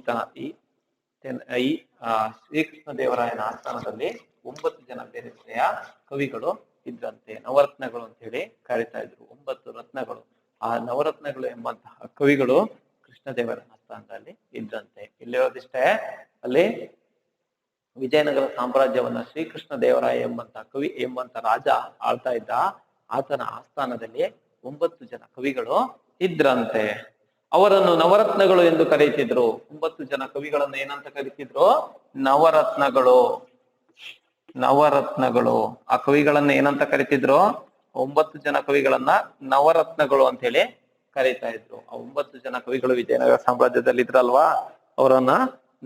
ಶ್ರೀಕೃಷ್ಣ ದೇವರಾಯನ ಆಸ್ಥಾನದಲ್ಲಿ 9 ಜನ ಬೇರೆ ಬೇರೆಯ ಕವಿಗಳು ಇದ್ರಂತೆ. ನವರತ್ನಗಳು ಅಂತ ಹೇಳಿ ಕರೀತಾ ಇದ್ರು. 9 ರತ್ನಗಳು. ಆ ನವರತ್ನಗಳು ಎಂಬಂತಹ ಕವಿಗಳು ಕೃಷ್ಣದೇವರ ಆಸ್ಥಾನದಲ್ಲಿ ಇದ್ರಂತೆ. ಇಲ್ಲಿರೋದಿಷ್ಟೇ, ಅಲ್ಲಿ ವಿಜಯನಗರ ಸಾಮ್ರಾಜ್ಯವನ್ನ ಶ್ರೀಕೃಷ್ಣ ದೇವರಾಯ ಎಂಬಂತ ರಾಜ ಆಳ್ತಾ ಇದ್ದ. ಆತನ ಆಸ್ಥಾನದಲ್ಲಿ 9 ಜನ ಕವಿಗಳು ಇದ್ರಂತೆ. ಅವರನ್ನು ನವರತ್ನಗಳು ಎಂದು ಕರೀತಿದ್ರು. 9 ಜನ ಕವಿಗಳನ್ನು ಏನಂತ ಕರೀತಿದ್ರು? ನವರತ್ನಗಳು. ನವರತ್ನಗಳು. ಆ ಕವಿಗಳನ್ನ ಏನಂತ ಕರೀತಿದ್ರು? 9 ಜನ ಕವಿಗಳನ್ನ ನವರತ್ನಗಳು ಅಂತ ಹೇಳಿ ಕರೀತಾ ಇದ್ರು. ಆ 9 ಜನ ಕವಿಗಳು ವಿಜಯನಗರ ಸಾಮ್ರಾಜ್ಯದಲ್ಲಿ ಇದ್ರಲ್ವಾ, ಅವರನ್ನ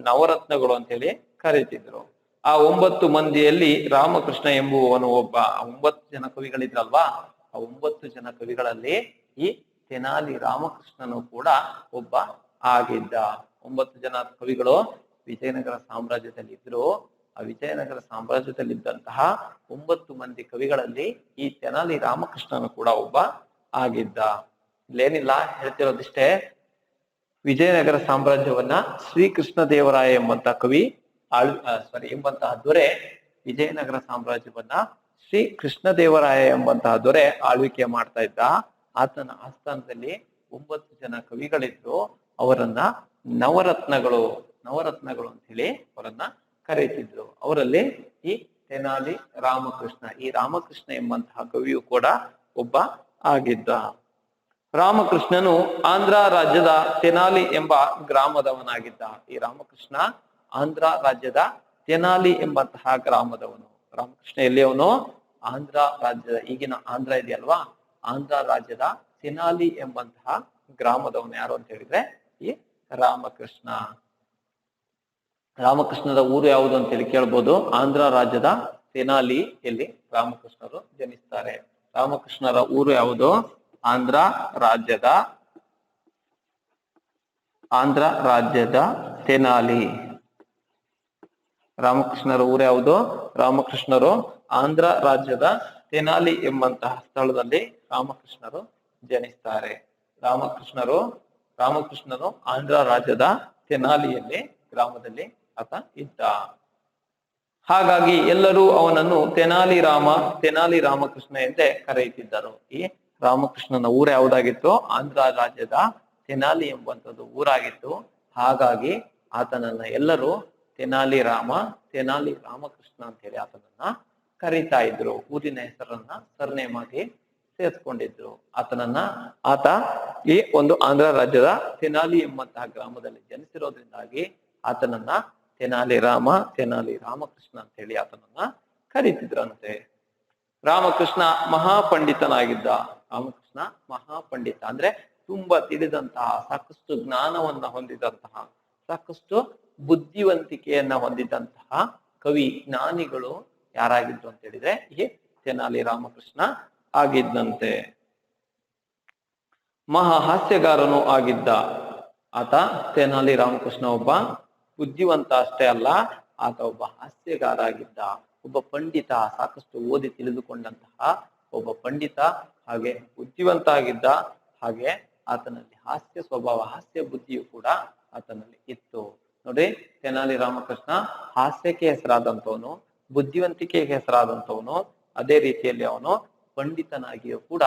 ನವರತ್ನಗಳು ಅಂತ ಹೇಳಿ ಕರೀತಿದ್ರು. ಆ 9 ಮಂದಿಯಲ್ಲಿ ರಾಮಕೃಷ್ಣ ಎಂಬುವವನು ಒಬ್ಬ. ಆ 9 ಜನ ಕವಿಗಳಿದ್ರಲ್ವಾ, ಆ 9 ಜನ ಕವಿಗಳಲ್ಲಿ ಈ ತೆನಾಲಿ ರಾಮಕೃಷ್ಣನು ಕೂಡ ಒಬ್ಬ ಆಗಿದ್ದ. 9 ಜನ ಕವಿಗಳು ವಿಜಯನಗರ ಸಾಮ್ರಾಜ್ಯದಲ್ಲಿ ಇದ್ರು. ಆ ವಿಜಯನಗರ ಸಾಮ್ರಾಜ್ಯದಲ್ಲಿದ್ದಂತಹ 9 ಮಂದಿ ಕವಿಗಳಲ್ಲಿ ಈ ತೆನಾಲಿ ರಾಮಕೃಷ್ಣನು ಕೂಡ ಒಬ್ಬ ಆಗಿದ್ದ. ಇಲ್ಲೇನಿಲ್ಲ, ಹೇಳ್ತಿರೋದಿಷ್ಟೇ. ವಿಜಯನಗರ ಸಾಮ್ರಾಜ್ಯವನ್ನ ಶ್ರೀಕೃಷ್ಣ ದೇವರಾಯ ಎಂಬಂತಹ ಕವಿ ಎಂಬಂತಹ ದೊರೆ ವಿಜಯನಗರ ಸಾಮ್ರಾಜ್ಯವನ್ನ ಶ್ರೀ ಕೃಷ್ಣ ದೇವರಾಯ ಎಂಬಂತಹ ದೊರೆ ಆಳ್ವಿಕೆ ಮಾಡ್ತಾ ಇದ್ದ. ಆತನ ಆಸ್ಥಾನದಲ್ಲಿ 9 ಜನ ಕವಿಗಳಿದ್ರು. ಅವರನ್ನ ನವರತ್ನಗಳು ಅಂತ ಹೇಳಿ ಅವರನ್ನ ಕರೀತಿದ್ರು. ಅವರಲ್ಲಿ ಈ ತೆನಾಲಿ ರಾಮಕೃಷ್ಣ, ಈ ರಾಮಕೃಷ್ಣ ಎಂಬಂತಹ ಕವಿಯು ಕೂಡ ಒಬ್ಬ ಆಗಿದ್ದ. ರಾಮಕೃಷ್ಣನು ಆಂಧ್ರ ರಾಜ್ಯದ ತೆನಾಲಿ ಎಂಬ ಗ್ರಾಮದವನಾಗಿದ್ದ. ಈ ರಾಮಕೃಷ್ಣ ಆಂಧ್ರ ರಾಜ್ಯದ ತೆನಾಲಿ ಎಂಬಂತಹ ಗ್ರಾಮದವನು. ರಾಮಕೃಷ್ಣ ಎಲ್ಲಿಯವನು? ಆಂಧ್ರ ರಾಜ್ಯದ, ಈಗಿನ ಆಂಧ್ರ ಇದೆಯಲ್ವಾ, ಆಂಧ್ರ ರಾಜ್ಯದ ತೆನಾಲಿ ಎಂಬಂತಹ ಗ್ರಾಮದವನು. ಯಾರು ಅಂತ ಹೇಳಿದ್ರೆ ಈ ರಾಮಕೃಷ್ಣ. ರಾಮಕೃಷ್ಣದ ಊರು ಯಾವುದು ಅಂತ ಹೇಳಿ ಕೇಳ್ಬೋದು. ಆಂಧ್ರ ರಾಜ್ಯದ ತೆನಾಲಿಯಲ್ಲಿ ರಾಮಕೃಷ್ಣರು ಜನಿಸ್ತಾರೆ. ರಾಮಕೃಷ್ಣರ ಊರು ಯಾವುದು? ಆಂಧ್ರ ರಾಜ್ಯದ ತೆನಾಲಿ. ರಾಮಕೃಷ್ಣರ ಊರು ಯಾವುದು? ರಾಮಕೃಷ್ಣರು ಆಂಧ್ರ ರಾಜ್ಯದ ತೆನಾಲಿ ಎಂಬಂತಹ ಸ್ಥಳದಲ್ಲಿ ರಾಮಕೃಷ್ಣರು ಜನಿಸ್ತಾರೆ. ರಾಮಕೃಷ್ಣರು ಆಂಧ್ರ ರಾಜ್ಯದ ತೆನಾಲಿಯಲ್ಲಿ ಗ್ರಾಮದಲ್ಲಿ ಆತ ಇದ್ದ. ಹಾಗಾಗಿ ಎಲ್ಲರೂ ಅವನನ್ನು ತೆನಾಲಿ ರಾಮಕೃಷ್ಣ ಎಂದೇ ಕರೆಯುತ್ತಿದ್ದರು. ಈ ರಾಮಕೃಷ್ಣನ ಊರು ಯಾವುದಾಗಿತ್ತು? ಆಂಧ್ರ ರಾಜ್ಯದ ತೆನಾಲಿ ಎಂಬಂಥದ್ದು ಊರಾಗಿತ್ತು. ಹಾಗಾಗಿ ಆತನನ್ನ ಎಲ್ಲರೂ ತೆನಾಲಿ ರಾಮಕೃಷ್ಣ ಅಂತ ಹೇಳಿ ಆತನನ್ನ ಕರೀತಾ ಇದ್ರು. ಊರಿನ ಹೆಸರನ್ನ ಸರ್ನೇಮ್ ಆಗಿ ಸೇರಿಸ್ಕೊಂಡಿದ್ರು. ಆತ ಈ ಒಂದು ಆಂಧ್ರ ರಾಜ್ಯದ ತೆನಾಲಿ ಎಂಬಂತಹ ಗ್ರಾಮದಲ್ಲಿ ಜನಿಸಿರೋದ್ರಿಂದಾಗಿ ಆತನನ್ನ ತೆನಾಲಿ ರಾಮಕೃಷ್ಣ ಅಂತ ಹೇಳಿ ಆತನನ್ನ ಕರೀತಿದ್ರಂತೆ. ರಾಮಕೃಷ್ಣ ಮಹಾಪಂಡಿತನಾಗಿದ್ದ. ರಾಮಕೃಷ್ಣ ಮಹಾಪಂಡಿತ ಅಂದ್ರೆ ತುಂಬಾ ತಿಳಿದಂತಹ, ಸಾಕಷ್ಟು ಜ್ಞಾನವನ್ನ ಹೊಂದಿದಂತಹ, ಸಾಕಷ್ಟು ಬುದ್ಧಿವಂತಿಕೆಯನ್ನ ಹೊಂದಿದಂತಹ ಕವಿ ಜ್ಞಾನಿಗಳು ಯಾರಾಗಿದ್ರು ಅಂತ ಹೇಳಿದ್ರೆ ಈ ತೆನಾಲಿ ರಾಮಕೃಷ್ಣ ಆಗಿದ್ದಂತೆ. ಮಹಾಹಾಸ್ಯಗಾರನು ಆಗಿದ್ದ ಆತ. ತೆನಾಲಿ ರಾಮಕೃಷ್ಣ ಒಬ್ಬ ಬುದ್ಧಿವಂತ ಅಷ್ಟೇ ಅಲ್ಲ, ಆತ ಒಬ್ಬ ಹಾಸ್ಯಗಾರ ಆಗಿದ್ದ, ಒಬ್ಬ ಪಂಡಿತ, ಸಾಕಷ್ಟು ಓದಿ ತಿಳಿದುಕೊಂಡಂತಹ ಒಬ್ಬ ಪಂಡಿತ, ಹಾಗೆ ಬುದ್ಧಿವಂತ ಆಗಿದ್ದ. ಹಾಗೆ ಆತನಲ್ಲಿ ಹಾಸ್ಯ ಸ್ವಭಾವ, ಹಾಸ್ಯ ಬುದ್ಧಿಯು ಕೂಡ ಆತನಲ್ಲಿ ಇತ್ತು. ನೋಡಿ, ತೆನಾಲಿ ರಾಮಕೃಷ್ಣ ಹಾಸ್ಯಕ್ಕೆ ಹೆಸರಾದಂತವನು, ಬುದ್ಧಿವಂತಿಕೆಗೆ ಹೆಸರಾದಂತವನು, ಅದೇ ರೀತಿಯಲ್ಲಿ ಅವನು ಪಂಡಿತನಾಗಿಯೂ ಕೂಡ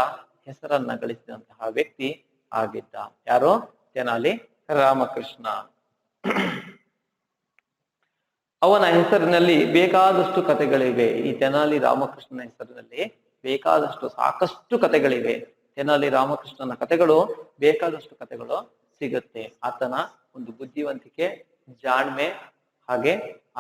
ಹೆಸರನ್ನ ಗಳಿಸಿದಂತಹ ವ್ಯಕ್ತಿ ಆಗಿದ್ದ. ಯಾರು? ತೆನಾಲಿ ರಾಮಕೃಷ್ಣ. ಅವನ ಹೆಸರಿನಲ್ಲಿ ಬೇಕಾದಷ್ಟು ಕಥೆಗಳಿವೆ. ಈ ತೆನಾಲಿ ರಾಮಕೃಷ್ಣನ ಹೆಸರಿನಲ್ಲಿ ಸಾಕಷ್ಟು ಕಥೆಗಳಿವೆ. ತೆನಾಲಿ ರಾಮಕೃಷ್ಣನ ಕಥೆಗಳು, ಬೇಕಾದಷ್ಟು ಕಥೆಗಳು ಸಿಗುತ್ತೆ. ಆತನ ಒಂದು ಬುದ್ಧಿವಂತಿಕೆ, ಜಾಣ್ಮೆ, ಹಾಗೆ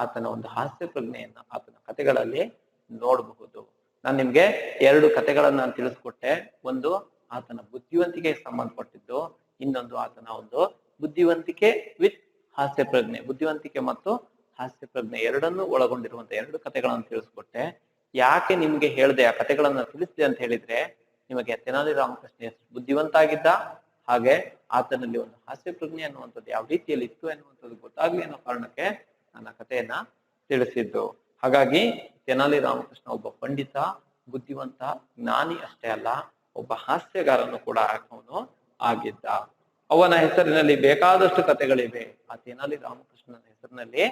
ಆತನ ಒಂದು ಹಾಸ್ಯ ಪ್ರಜ್ಞೆಯನ್ನ ಆತನ ಕಥೆಗಳಲ್ಲಿ ನೋಡಬಹುದು. ನಾನು ನಿಮ್ಗೆ 2 ಕಥೆಗಳನ್ನ ನಾನು ತಿಳಿಸ್ಕೊಟ್ಟೆ. ಒಂದು ಆತನ ಬುದ್ಧಿವಂತಿಕೆಗೆ ಸಂಬಂಧಪಟ್ಟಿದ್ದು, ಇನ್ನೊಂದು ಆತನ ಒಂದು ಬುದ್ಧಿವಂತಿಕೆ ವಿತ್ ಹಾಸ್ಯ ಪ್ರಜ್ಞೆ, ಬುದ್ಧಿವಂತಿಕೆ ಮತ್ತು ಹಾಸ್ಯ ಪ್ರಜ್ಞೆ ಎರಡನ್ನೂ ಒಳಗೊಂಡಿರುವಂತ 2 ಕಥೆಗಳನ್ನು ತಿಳಿಸ್ಕೊಟ್ಟೆ. ಯಾಕೆ ನಿಮ್ಗೆ ಹೇಳ್ದೆ, ಆ ಕಥೆಗಳನ್ನ ತಿಳಿಸಿದೆ ಅಂತ ಹೇಳಿದ್ರೆ, ನಿಮಗೆ ತೆನಾಲಿ ರಾಮಕೃಷ್ಣ ಬುದ್ಧಿವಂತ ಆಗಿದ್ದ, ಹಾಗೆ ಆತನಲ್ಲಿ ಒಂದು ಹಾಸ್ಯ ಪ್ರಜ್ಞೆ ಅನ್ನುವಂಥದ್ದು ಯಾವ ರೀತಿಯಲ್ಲಿ ಇತ್ತು ಎನ್ನುವಂಥದ್ದು ಗೊತ್ತಾಗ್ಲಿ ಅನ್ನೋ ಕಾರಣಕ್ಕೆ ನನ್ನ ಕಥೆಯನ್ನ ತಿಳಿಸಿದ್ದು. ಹಾಗಾಗಿ ತೆನಾಲಿ ರಾಮಕೃಷ್ಣ ಒಬ್ಬ ಪಂಡಿತ, ಬುದ್ಧಿವಂತ, ಜ್ಞಾನಿ ಅಷ್ಟೇ ಅಲ್ಲ, ಒಬ್ಬ ಹಾಸ್ಯಗಾರನು ಕೂಡ ಅವನು ಆಗಿದ್ದ. ಅವನ ಹೆಸರಿನಲ್ಲಿ ಬೇಕಾದಷ್ಟು ಕಥೆಗಳಿವೆ. ಆ ತೆನಾಲಿ ರಾಮಕೃಷ್ಣನ ಹೆಸರಿನಲ್ಲಿ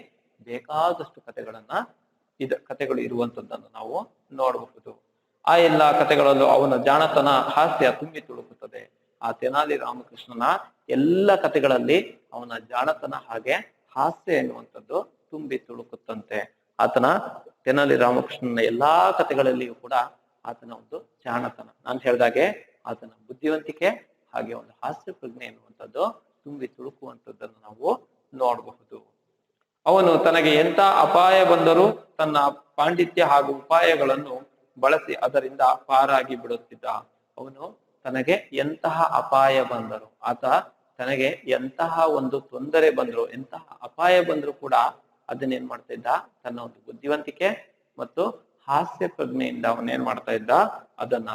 ಬೇಕಾದಷ್ಟು ಕಥೆಗಳು ಇರುವಂತದ್ದನ್ನು ನಾವು ನೋಡಬಹುದು. ಆ ಎಲ್ಲಾ ಕಥೆಗಳಲ್ಲೂ ಅವನ ಜಾಣತನ, ಹಾಸ್ಯ ತುಂಬಿ ತುಳುಕುತ್ತದೆ. ಆ ತೆನಾಲಿ ರಾಮಕೃಷ್ಣನ ಎಲ್ಲ ಕಥೆಗಳಲ್ಲಿ ಅವನ ಜಾಣತನ ಹಾಗೆ ಹಾಸ್ಯ ಎನ್ನುವಂಥದ್ದು ತುಂಬಿ ತುಳುಕುತ್ತಂತೆ. ತೆನಾಲಿ ರಾಮಕೃಷ್ಣನ ಎಲ್ಲಾ ಕಥೆಗಳಲ್ಲಿಯೂ ಕೂಡ ಆತನ ಒಂದು ಜಾಣತನ, ನಾನು ಹೇಳಿದಾಗೆ ಆತನ ಬುದ್ಧಿವಂತಿಕೆ ಹಾಗೆ ಒಂದು ಹಾಸ್ಯ ಪ್ರಜ್ಞೆ ಎನ್ನುವಂಥದ್ದು ತುಂಬಿ ತುಳುಕುವಂಥದ್ದನ್ನು ನಾವು ನೋಡಬಹುದು. ಅವನು ತನಗೆ ಎಂಥ ಅಪಾಯ ಬಂದರೂ ತನ್ನ ಪಾಂಡಿತ್ಯ ಹಾಗೂ ಉಪಾಯಗಳನ್ನು ಬಳಸಿ ಅದರಿಂದ ಪಾರಾಗಿ ಬಿಡುತ್ತಿದ್ದ. ಅವನು ತನಗೆ ಎಂತಹ ಅಪಾಯ ಬಂದರು, ತನಗೆ ಎಂತಹ ಒಂದು ತೊಂದರೆ ಬಂದ್ರು, ಎಂತಹ ಅಪಾಯ ಬಂದ್ರು ಕೂಡ ಅದನ್ನೇನ್ ಮಾಡ್ತಾ ಇದ್ದ, ತನ್ನ ಒಂದು ಬುದ್ಧಿವಂತಿಕೆ ಮತ್ತು ಹಾಸ್ಯ ಪ್ರಜ್ಞೆಯಿಂದ ಅವನೇನ್ ಮಾಡ್ತಾ ಇದ್ದ, ಅದನ್ನ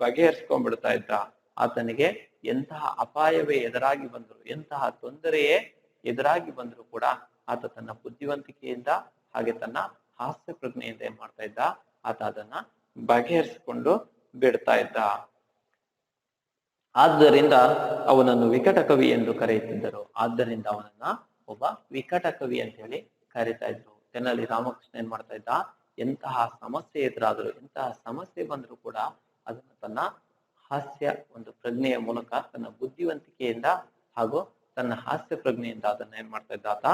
ಬಗೆಹರಿಸ್ಕೊಂಡ್ಬಿಡ್ತಾ ಇದ್ದ. ಆತನಿಗೆ ಎಂತಹ ಅಪಾಯವೇ ಎದುರಾಗಿ ಬಂದ್ರು, ಎಂತಹ ತೊಂದರೆಯೇ ಎದುರಾಗಿ ಬಂದ್ರು ಕೂಡ ಆತ ತನ್ನ ಬುದ್ಧಿವಂತಿಕೆಯಿಂದ ಹಾಗೆ ತನ್ನ ಹಾಸ್ಯ ಪ್ರಜ್ಞೆಯಿಂದ ಏನ್ ಮಾಡ್ತಾ ಇದ್ದ, ಆತ ಅದನ್ನ ಬಗೆಹರಿಸಿಕೊಂಡು ಬಿಡ್ತಾ ಇದ್ದ. ಆದ್ದರಿಂದ ಅವನನ್ನು ವಿಕಟ ಕವಿ ಎಂದು ಕರೆಯುತ್ತಿದ್ದರು. ಆದ್ದರಿಂದ ಅವನನ್ನ ಒಬ್ಬ ವಿಕಟ ಕವಿ ಅಂತ ಹೇಳಿ ಕರೀತಾ ಇದ್ರು. ತೆನಾಲಿ ರಾಮಕೃಷ್ಣ ಏನ್ ಮಾಡ್ತಾ ಇದ್ದ, ಎಂತಹ ಸಮಸ್ಯೆ ಎದುರಾದ್ರು, ಎಂತಹ ಸಮಸ್ಯೆ ಬಂದ್ರು ಕೂಡ ಅದನ್ನ ತನ್ನ ಹಾಸ್ಯ ಒಂದು ಪ್ರಜ್ಞೆಯ ಮೂಲಕ, ತನ್ನ ಬುದ್ಧಿವಂತಿಕೆಯಿಂದ ಹಾಗೂ ತನ್ನ ಹಾಸ್ಯ ಪ್ರಜ್ಞೆಯಿಂದ ಅದನ್ನ ಏನ್ ಮಾಡ್ತಾ ಇದ್ದ, ಆತ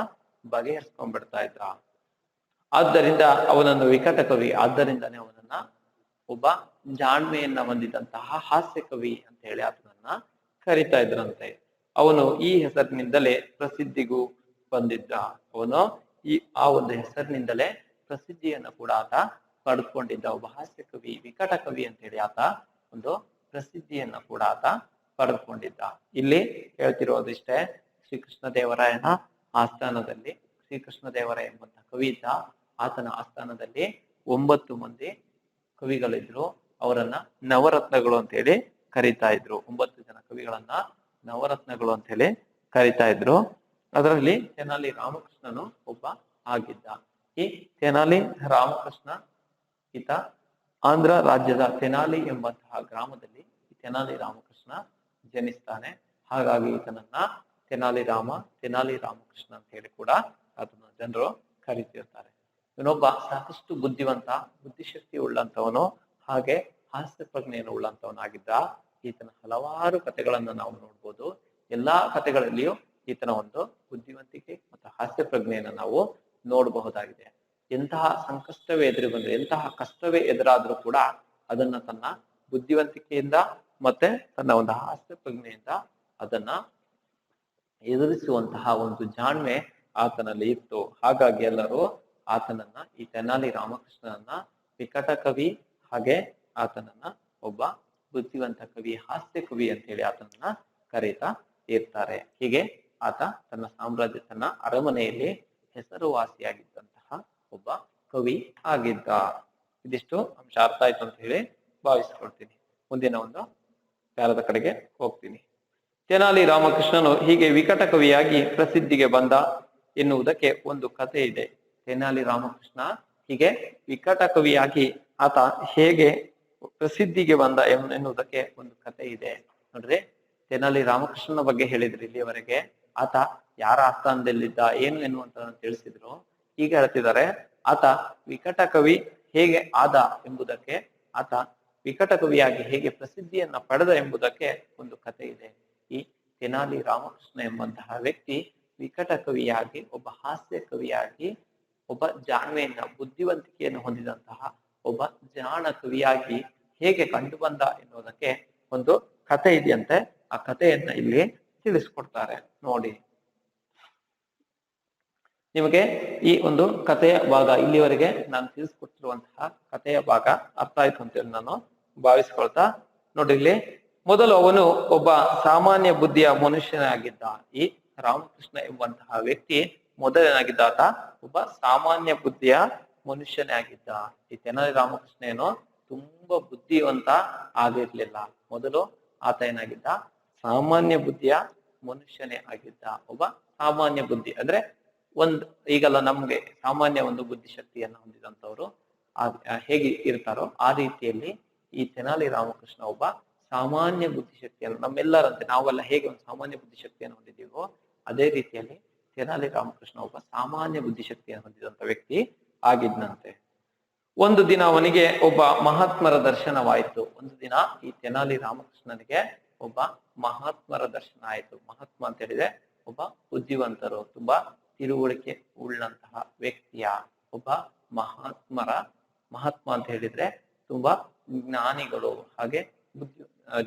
ಬಗೆಹರಿಸ್ಕೊಂಡ್ಬಿಡ್ತಾ ಇದ್ದ. ಆದ್ದರಿಂದ ಅವನನ್ನು ವಿಕಟ ಕವಿ, ಆದ್ದರಿಂದನೇ ಅವನನ್ನ ಒಬ್ಬ ಜಾಣ್ಮೆಯನ್ನ ಹೊಂದಿದಂತಹ ಹಾಸ್ಯ ಕವಿ ಅಂತ ಹೇಳಿ ಆತನನ್ನ ಕರಿತಾ ಇದ್ರಂತೆ. ಅವನು ಈ ಹೆಸರಿನಿಂದಲೇ ಪ್ರಸಿದ್ಧಿಗೂ ಬಂದಿದ್ದ. ಅವನು ಆ ಒಂದು ಹೆಸರಿನಿಂದಲೇ ಪ್ರಸಿದ್ಧಿಯನ್ನು ಕೂಡ ಆತ ಪಡೆದುಕೊಂಡಿದ್ದ. ಒಬ್ಬ ಹಾಸ್ಯ ಕವಿ, ವಿಕಟ ಕವಿ ಅಂತ ಹೇಳಿ ಆತ ಒಂದು ಪ್ರಸಿದ್ಧಿಯನ್ನ ಕೂಡ ಆತ ಪಡೆದುಕೊಂಡಿದ್ದ. ಇಲ್ಲಿ ಹೇಳ್ತಿರೋದಿಷ್ಟೇ, ಶ್ರೀಕೃಷ್ಣ ದೇವರಾಯನ ಆಸ್ಥಾನದಲ್ಲಿ, ಶ್ರೀಕೃಷ್ಣ ದೇವರಾಯ ಎಂಬಂತಹ ಕವಿ ಇದ್ದ. ಆತನ ಆಸ್ಥಾನದಲ್ಲಿ 9 ಮಂದಿ ಕವಿಗಳಿದ್ರು. ಅವರನ್ನ ನವರತ್ನಗಳು ಅಂತ ಹೇಳಿ ಕರಿತಾ ಇದ್ರು. 9 ಜನ ಕವಿಗಳನ್ನ ನವರತ್ನಗಳು ಅಂತ ಹೇಳಿ ಕರಿತಾ ಇದ್ರು. ಅದರಲ್ಲಿ ತೆನಾಲಿ ರಾಮಕೃಷ್ಣನು ಒಬ್ಬ ಆಗಿದ್ದ. ಈ ತೆನಾಲಿ ರಾಮಕೃಷ್ಣ ಈತ ಆಂಧ್ರ ರಾಜ್ಯದ ತೆನಾಲಿ ಎಂಬಂತಹ ಗ್ರಾಮದಲ್ಲಿ ಈ ತೆನಾಲಿ ರಾಮಕೃಷ್ಣ ಜನಿಸ್ತಾನೆ. ಹಾಗಾಗಿ ಈತನನ್ನ ತೆನಾಲಿ ರಾಮಕೃಷ್ಣ ಅಂತ ಹೇಳಿ ಕೂಡ ಅದನ್ನ ಜನರು ಕರಿತಿರ್ತಾರೆ. ಇವನೊಬ್ಬ ಸಾಕಷ್ಟು ಬುದ್ಧಿವಂತ, ಬುದ್ಧಿಶಕ್ತಿ ಉಳ್ಳಂತವನು, ಹಾಗೆ ಹಾಸ್ಯ ಪ್ರಜ್ಞೆಯನ್ನು ಉಳ್ಳಂತವನಾಗಿದ್ದ. ಈತನ ಹಲವಾರು ಕಥೆಗಳನ್ನ ನಾವು ನೋಡ್ಬೋದು. ಎಲ್ಲಾ ಕಥೆಗಳಲ್ಲಿಯೂ ಈತನ ಒಂದು ಬುದ್ಧಿವಂತಿಕೆ ಮತ್ತು ಹಾಸ್ಯ ಪ್ರಜ್ಞೆಯನ್ನು ನಾವು ನೋಡಬಹುದಾಗಿದೆ. ಎಂತಹ ಸಂಕಷ್ಟವೇ ಎದುರು ಬಂದ್ರೆ, ಎಂತಹ ಕಷ್ಟವೇ ಎದುರಾದ್ರೂ ಕೂಡ ಅದನ್ನ ತನ್ನ ಬುದ್ಧಿವಂತಿಕೆಯಿಂದ ಮತ್ತೆ ತನ್ನ ಒಂದು ಹಾಸ್ಯ ಪ್ರಜ್ಞೆಯಿಂದ ಅದನ್ನ ಎದುರಿಸುವಂತಹ ಒಂದು ಜಾಣ್ಮೆ ಆತನಲ್ಲಿ ಇತ್ತು. ಹಾಗಾಗಿ ಎಲ್ಲರೂ ಆತನನ್ನ, ಈ ತೆನಾಲಿ ರಾಮಕೃಷ್ಣನನ್ನ ವಿಕಟ ಕವಿ, ಹಾಗೆ ಆತನನ್ನ ಒಬ್ಬ ಬುದ್ಧಿವಂತ ಕವಿ, ಹಾಸ್ಯ ಕವಿ ಅಂತ ಹೇಳಿ ಆತನನ್ನ ಕರೀತಾ ಇರ್ತಾರೆ. ಹೀಗೆ ಆತ ತನ್ನ ಸಾಮ್ರಾಜ್ಯ, ತನ್ನ ಅರಮನೆಯಲ್ಲಿ ಹೆಸರುವಾಸಿಯಾಗಿದ್ದಂತಹ ಒಬ್ಬ ಕವಿ ಆಗಿದ್ದ. ಇದಿಷ್ಟು ಅಂಶ ಅರ್ಥ ಆಯ್ತು ಅಂತ ಹೇಳಿ ಭಾವಿಸ್ಕೊಳ್ತೀನಿ. ಮುಂದಿನ ಒಂದು ಪ್ಯಾರದ ಕಡೆಗೆ ಹೋಗ್ತೀನಿ. ತೆನಾಲಿ ರಾಮಕೃಷ್ಣನು ಹೀಗೆ ವಿಕಟ ಕವಿಯಾಗಿ ಪ್ರಸಿದ್ಧಿಗೆ ಬಂದ ಎನ್ನುವುದಕ್ಕೆ ಒಂದು ಕಥೆ ಇದೆ. ತೆನಾಲಿ ರಾಮಕೃಷ್ಣ ಹೀಗೆ ವಿಕಟ ಕವಿಯಾಗಿ ಆತ ಹೇಗೆ ಪ್ರಸಿದ್ಧಿಗೆ ಬಂದ ಎನ್ನುವುದಕ್ಕೆ ಒಂದು ಕಥೆ ಇದೆ. ನೋಡ್ರಿ, ತೆನಾಲಿ ರಾಮಕೃಷ್ಣನ ಬಗ್ಗೆ ಹೇಳಿದ್ರು ಇಲ್ಲಿಯವರೆಗೆ. ಆತ ಯಾರ ಆಸ್ಥಾನದಲ್ಲಿದ್ದ, ಏನು ಎನ್ನುವಂತ ತಿಳಿಸಿದ್ರು. ಈಗ ಹೇಳ್ತಿದ್ದಾರೆ, ಆತ ವಿಕಟ ಕವಿ ಹೇಗೆ ಆದ ಎಂಬುದಕ್ಕೆ, ಆತ ವಿಕಟ ಕವಿಯಾಗಿ ಹೇಗೆ ಪ್ರಸಿದ್ಧಿಯನ್ನ ಪಡೆದ ಎಂಬುದಕ್ಕೆ ಒಂದು ಕಥೆ ಇದೆ. ಈ ತೆನಾಲಿ ರಾಮಕೃಷ್ಣ ಎಂಬಂತಹ ವ್ಯಕ್ತಿ ವಿಕಟ ಕವಿಯಾಗಿ, ಒಬ್ಬ ಹಾಸ್ಯ ಕವಿಯಾಗಿ, ಒಬ್ಬ ಜಾಣ್ಮೆಯನ್ನ, ಬುದ್ಧಿವಂತಿಕೆಯನ್ನು ಹೊಂದಿದಂತಹ ಒಬ್ಬ ಜಾಣ ಕವಿಯಾಗಿ ಹೇಗೆ ಕಂಡು ಬಂದ ಎನ್ನುವುದಕ್ಕೆ ಒಂದು ಕಥೆ ಇದೆಯಂತೆ. ಆ ಕಥೆಯನ್ನ ಇಲ್ಲಿ ತಿಳಿಸ್ಕೊಡ್ತಾರೆ ನೋಡಿ. ನಿಮಗೆ ಈ ಒಂದು ಕಥೆಯ ಭಾಗ, ಇಲ್ಲಿವರೆಗೆ ನಾನು ತಿಳಿಸ್ಕೊಟ್ಟಿರುವಂತಹ ಕಥೆಯ ಭಾಗ ಅರ್ಥ ಆಯ್ತು ಅಂತೇಳಿ ನಾನು ಭಾವಿಸ್ಕೊಳ್ತಾ, ನೋಡಿ ಇಲ್ಲಿ ಮೊದಲು ಅವನು ಒಬ್ಬ ಸಾಮಾನ್ಯ ಬುದ್ಧಿಯ ಮನುಷ್ಯನಾಗಿದ್ದ. ಈ ರಾಮಕೃಷ್ಣ ಎಂಬಂತಹ ವ್ಯಕ್ತಿ ಮೊದಲೇನಾಗಿದ್ದ, ಆತ ಒಬ್ಬ ಸಾಮಾನ್ಯ ಬುದ್ಧಿಯ ಮನುಷ್ಯನೇ ಆಗಿದ್ದ. ಈ ತೆನಾಲಿ ರಾಮಕೃಷ್ಣ ಏನೋ ತುಂಬಾ ಬುದ್ಧಿವಂತ ಆಗಿರ್ಲಿಲ್ಲ. ಮೊದಲು ಆತ ಏನಾಗಿದ್ದ, ಸಾಮಾನ್ಯ ಬುದ್ಧಿಯ ಮನುಷ್ಯನೇ ಆಗಿದ್ದ. ಒಬ್ಬ ಸಾಮಾನ್ಯ ಬುದ್ಧಿ ಅಂದ್ರೆ ಈಗೆಲ್ಲ ನಮ್ಗೆ ಸಾಮಾನ್ಯ ಒಂದು ಬುದ್ಧಿಶಕ್ತಿಯನ್ನು ಹೊಂದಿದಂತವ್ರು ಹೇಗೆ ಇರ್ತಾರೋ ಆ ರೀತಿಯಲ್ಲಿ ಈ ತೆನಾಲಿ ರಾಮಕೃಷ್ಣ ಒಬ್ಬ ಸಾಮಾನ್ಯ ಬುದ್ಧಿಶಕ್ತಿಯನ್ನು, ನಮ್ಮೆಲ್ಲರಂತೆ ನಾವೆಲ್ಲ ಹೇಗೆ ಒಂದು ಸಾಮಾನ್ಯ ಬುದ್ಧಿಶಕ್ತಿಯನ್ನು ಹೊಂದಿದ್ದೀವೋ ಅದೇ ರೀತಿಯಲ್ಲಿ ತೆನಾಲಿ ರಾಮಕೃಷ್ಣ ಒಬ್ಬ ಸಾಮಾನ್ಯ ಬುದ್ಧಿಶಕ್ತಿಯನ್ನು ಹೊಂದಿದಂತ ವ್ಯಕ್ತಿ ಆಗಿದ್ನಂತೆ. ಒಂದು ದಿನ ಅವನಿಗೆ ಒಬ್ಬ ಮಹಾತ್ಮರ ದರ್ಶನವಾಯಿತು. ಒಂದು ದಿನ ಈ ತೆನಾಲಿ ರಾಮಕೃಷ್ಣನಿಗೆ ಒಬ್ಬ ಮಹಾತ್ಮರ ದರ್ಶನ ಆಯಿತು. ಮಹಾತ್ಮ ಅಂತ ಹೇಳಿದ್ರೆ ಒಬ್ಬ ಬುದ್ಧಿವಂತರು, ತುಂಬಾ ತಿಳುವಳಿಕೆ ಉಳ್ಳಂತಹ ವ್ಯಕ್ತಿಯ ಒಬ್ಬ ಮಹಾತ್ಮ ಅಂತ ಹೇಳಿದ್ರೆ ತುಂಬಾ ಜ್ಞಾನಿಗಳು, ಹಾಗೆ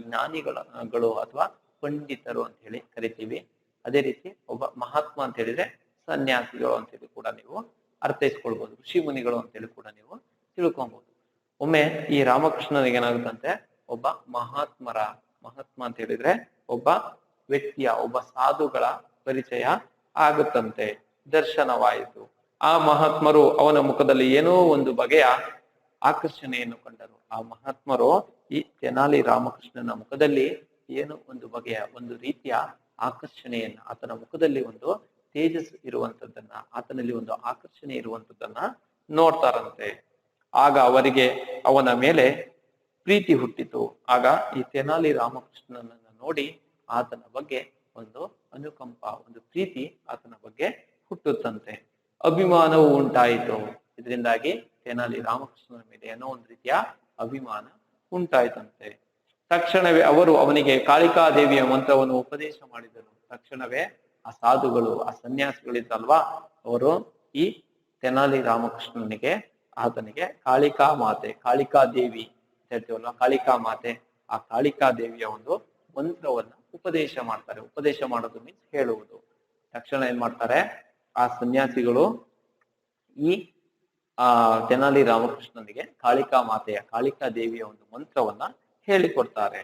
ಜ್ಞಾನಿಗಳು ಅಥವಾ ಪಂಡಿತರು ಅಂತ ಹೇಳಿ ಕರಿತೀವಿ. ಅದೇ ರೀತಿ ಒಬ್ಬ ಮಹಾತ್ಮ ಅಂತ ಹೇಳಿದ್ರೆ ಸನ್ಯಾಸಿಗಳು ಅಂತ ಹೇಳಿ ಕೂಡ ನೀವು ಅರ್ಥೈಸ್ಕೊಳ್ಬಹುದು, ಋಷಿ ಮುನಿಗಳು ಅಂತ ಹೇಳಿ ಕೂಡ ನೀವು ತಿಳ್ಕೊಬಹುದು. ಒಮ್ಮೆ ಈ ರಾಮಕೃಷ್ಣನಿಗೆ ಏನಾಗುತ್ತಂತೆ, ಒಬ್ಬ ಮಹಾತ್ಮ ಅಂತ ಹೇಳಿದ್ರೆ ಒಬ್ಬ ವ್ಯಕ್ತಿಯ, ಒಬ್ಬ ಸಾಧುಗಳ ಪರಿಚಯ ಆಗುತ್ತಂತೆ, ದರ್ಶನವಾಯಿತು. ಆ ಮಹಾತ್ಮರು ಅವನ ಮುಖದಲ್ಲಿ ಏನೋ ಒಂದು ಬಗೆಯ ಆಕರ್ಷಣೆಯನ್ನು ಕಂಡರು. ಆ ಮಹಾತ್ಮರು ಈ ತೆನಾಲಿ ರಾಮಕೃಷ್ಣನ ಮುಖದಲ್ಲಿ ಏನೋ ಒಂದು ಬಗೆಯ, ಒಂದು ರೀತಿಯ ಆಕರ್ಷಣೆಯನ್ನ, ಆತನ ಮುಖದಲ್ಲಿ ಒಂದು ತೇಜಸ್ ಇರುವಂತದ್ದನ್ನ, ಆತನಲ್ಲಿ ಒಂದು ಆಕರ್ಷಣೆ ಇರುವಂತದ್ದನ್ನ ನೋಡ್ತಾರಂತೆ. ಆಗ ಅವರಿಗೆ ಅವನ ಮೇಲೆ ಪ್ರೀತಿ ಹುಟ್ಟಿತು. ಆಗ ಈ ತೆನಾಲಿ ರಾಮಕೃಷ್ಣನನ್ನ ನೋಡಿ ಆತನ ಬಗ್ಗೆ ಒಂದು ಅನುಕಂಪ, ಒಂದು ಪ್ರೀತಿ ಆತನ ಬಗ್ಗೆ ಹುಟ್ಟುತ್ತಂತೆ. ಅಭಿಮಾನವು ಉಂಟಾಯಿತು. ಇದರಿಂದಾಗಿ ತೆನಾಲಿ ರಾಮಕೃಷ್ಣನ ಮೇಲೆ ಏನೋ ಒಂದು ರೀತಿಯ ಅಭಿಮಾನ ಉಂಟಾಯ್ತಂತೆ. ತಕ್ಷಣವೇ ಅವರು ಅವನಿಗೆ ಕಾಳಿಕಾದೇವಿಯ ಮಂತ್ರವನ್ನು ಉಪದೇಶ ಮಾಡಿದರು. ತಕ್ಷಣವೇ ಆ ಸಾಧುಗಳು, ಆ ಸನ್ಯಾಸಿಗಳಿದ್ದಲ್ವಾ, ಅವರು ಈ ತೆನಾಲಿ ರಾಮಕೃಷ್ಣನಿಗೆ, ಆತನಿಗೆ ಕಾಳಿಕಾ ಮಾತೆ, ಕಾಳಿಕಾ ದೇವಿ ಹೇಳ್ತೀವಲ್ವಾ, ಕಾಳಿಕಾ ಮಾತೆ, ಆ ಕಾಳಿಕಾ ದೇವಿಯ ಒಂದು ಮಂತ್ರವನ್ನ ಉಪದೇಶ ಮಾಡ್ತಾರೆ. ಉಪದೇಶ ಮಾಡೋದು ಮೀನ್ಸ್ ಹೇಳುವುದು. ತಕ್ಷಣ ಏನ್ ಮಾಡ್ತಾರೆ, ಆ ಸನ್ಯಾಸಿಗಳು ಈ ತೆನಾಲಿ ರಾಮಕೃಷ್ಣನಿಗೆ ಕಾಳಿಕಾ ಮಾತೆಯ, ಕಾಳಿಕಾ ದೇವಿಯ ಒಂದು ಮಂತ್ರವನ್ನ ಹೇಳಿಕೊಡ್ತಾರೆ.